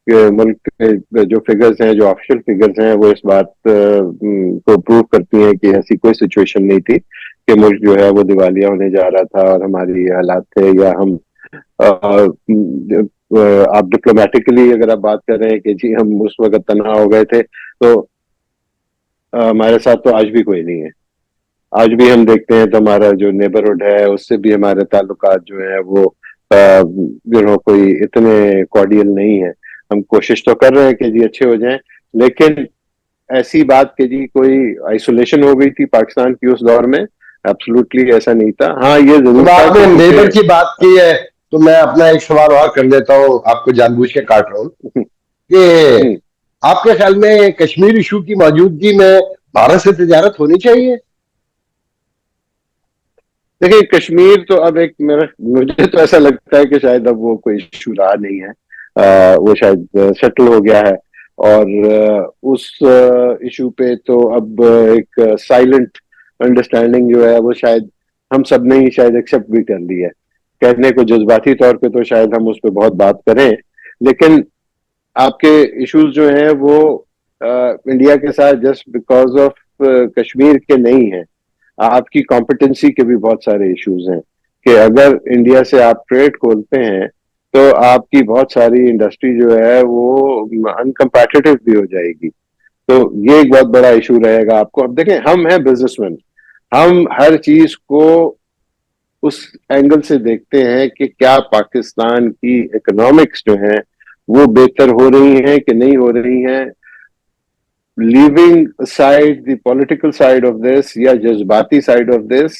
کہ ملک کے جو فگرز ہیں, جو آفیشیل فگرز ہیں, وہ اس بات کو پروو کرتی ہیں کہ ایسی کوئی سچویشن نہیں تھی کہ ملک جو ہے وہ دیوالیہ ہونے جا رہا تھا اور ہماری یہ حالات تھے. یا ہم آپ ڈپلومیٹکلی اگر آپ بات کر رہے ہیں کہ جی ہم اس وقت تنہا ہو گئے تھے, تو ہمارے ساتھ تو آج بھی کوئی نہیں ہے. آج بھی ہم دیکھتے ہیں تو ہمارا جو نیبرہڈ ہے اس سے بھی ہمارے تعلقات جو ہیں وہ کوئی اتنے کارڈیل نہیں ہے. ہم کوشش تو کر رہے ہیں کہ جی اچھے ہو جائیں, لیکن ایسی بات کہ جی کوئی آئسولیشن ہو گئی تھی پاکستان کی اس دور میں, ایبسلوٹلی ایسا نہیں تھا. ہاں یہ ضرور جب تھا آپ نے کہ نیبر کی چونکہ بات کی ہے تو میں اپنا ایک سوال اور کر لیتا ہوں, آپ کو جان بوجھ کے کاٹ رہا ہوں, کہ آپ کے خیال میں کشمیر ایشو کی موجودگی میں بھارت سے تجارت ہونی چاہیے؟ دیکھیں کشمیر تو اب ایک مجھے تو ایسا لگتا ہے کہ شاید اب وہ کوئی ایشو رہا نہیں ہے, وہ شاید سیٹل ہو گیا ہے. اور اس ایشو پہ تو اب ایک سائلنٹ انڈرسٹینڈنگ جو ہے وہ شاید ہم سب نے ہی شاید ایکسیپٹ بھی کر لی ہے. کہنے کو جذباتی طور پہ تو شاید ہم اس پہ بہت بات کریں, لیکن آپ کے ایشوز جو ہیں وہ انڈیا کے ساتھ جسٹ بیکاز آف کشمیر کے نہیں ہیں. آپ کی کمپٹنسی کے بھی بہت سارے ایشوز ہیں کہ اگر انڈیا سے آپ ٹریڈ کھولتے ہیں تو آپ کی بہت ساری انڈسٹری جو ہے وہ انکمپیٹیٹو بھی ہو جائے گی. تو یہ ایک بہت بڑا ایشو رہے گا آپ کو. اب دیکھیں ہم ہیں بزنس مین, ہم ہر چیز کو اس اینگل سے دیکھتے ہیں کہ کیا پاکستان کی اکنامکس جو ہیں وہ بہتر ہو رہی ہیں کہ نہیں ہو رہی ہیں. Leaving side the political side of this یا جذباتی سائڈ آف دس,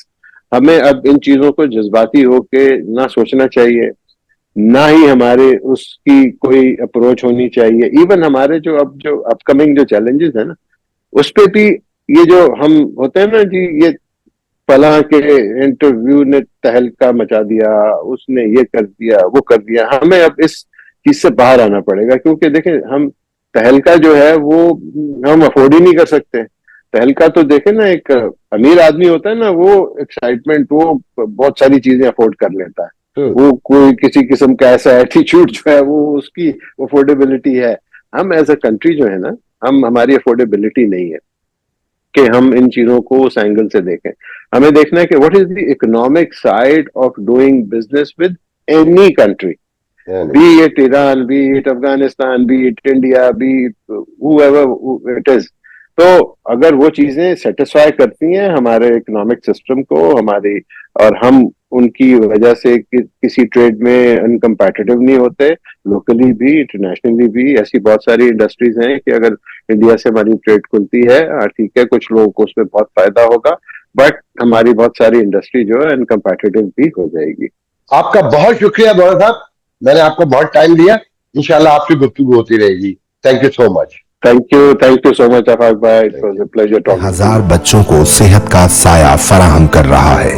ہمیں اب ان چیزوں کو جذباتی ہو کے نہ سوچنا چاہیے, نہ ہی ہمارے اس کی کوئی اپروچ ہونی چاہیے. ایون ہمارے جو اپ کمنگ جو چیلنجز ہیں نا, اس پہ بھی یہ جو ہم ہوتے ہیں نا جی, یہ فلاں کے انٹرویو نے تہلکہ مچا دیا, اس نے یہ کر دیا وہ کر دیا, ہمیں اب اس چیز سے باہر آنا پڑے گا. کیونکہ دیکھیں ہم تہلکہ جو ہے وہ ہم افورڈ ہی نہیں کر سکتے. تہلکہ تو دیکھیں نا، ایک امیر آدمی ہوتا ہے نا، وہ ایکسائٹمنٹ، وہ بہت ساری چیزیں افورڈ کر لیتا ہے، وہ کوئی کسی قسم کا ایسا ایٹیچیوڈ جو ہے وہ اس کی افورڈیبلٹی ہے. ہم ایز اے کنٹری جو ہے نا، ہماری افورڈیبلٹی نہیں ہے کہ ہم ان چیزوں کو اس اینگل سے دیکھیں. ہمیں دیکھنا ہے کہ what is the economic side of doing business with any country, be it Iran, be it Afghanistan, be it India, be it whoever it is. تو اگر وہ چیزیں سیٹسفائی کرتی ہیں ہمارے اکنامک سسٹم کو ہماری، اور ہم ان کی وجہ سے کسی ٹریڈ میں انکمپیٹیٹو نہیں ہوتے، لوکلی بھی انٹرنیشنلی بھی، ایسی بہت ساری انڈسٹریز ہیں کہ اگر انڈیا سے ہماری ٹریڈ کھلتی ہے، ٹھیک ہے، کچھ لوگوں کو اس میں بہت فائدہ ہوگا، بٹ ہماری بہت ساری انڈسٹری جو ہے انکمپیٹیٹو بھی ہو جائے گی. آپ کا بہت شکریہ بڑا صاحب، میں نے آپ کو بہت ٹائم دیا. انشاءاللہ آپ کی گفتگو ہوتی رہے گی. Thank you so much. Thank you so much Afaq بھائی. It was a pleasure talking. ہزار بچوں کو صحت کا سایہ فراہم کر رہا ہے.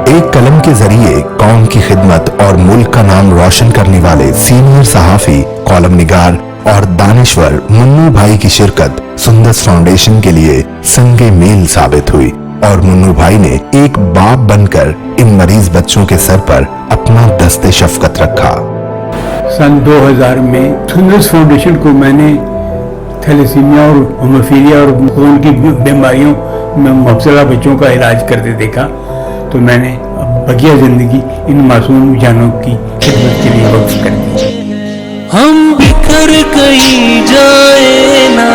ایک قلم کے ذریعے قوم کی خدمت اور ملک کا نام روشن کرنے والے سینئر صحافی، کالم نگار اور دانشور منو بھائی کی شرکت سندس فاؤنڈیشن کے لیے سنگ میل ثابت ہوئی، اور منو بھائی نے ایک باپ بن کر ان مریض بچوں کے سر پر اپنا دست شفقت رکھا. سن 2000 میں سندس فاؤنڈیشن کو میں نے تھیلیسیمیا اور ہیموفیلیا اور خون کی بیماریوں میں مبتلا بچوں کا علاج کرتے دیکھا، تو میں نے بقیہ زندگی ان معصوم جانوں کی خدمت کے لیے وقف کر دی. ہم بکھر کہیں جائیں نا.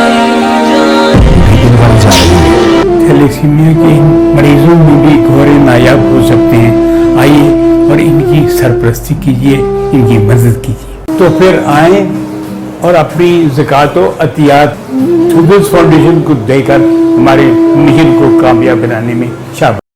تھیلیسیمیا کے ان مریضوں میں بھی گھوڑے نایاب ہو سکتے ہیں. آئیے اور ان کی سرپرستی کیجیے، ان کی مدد کیجیے. تو پھر آئیں اور اپنی زکوٰۃ و عطیات سندس فاؤنڈیشن کو دے کر ہمارے مشن کو کامیاب بنانے میں شامل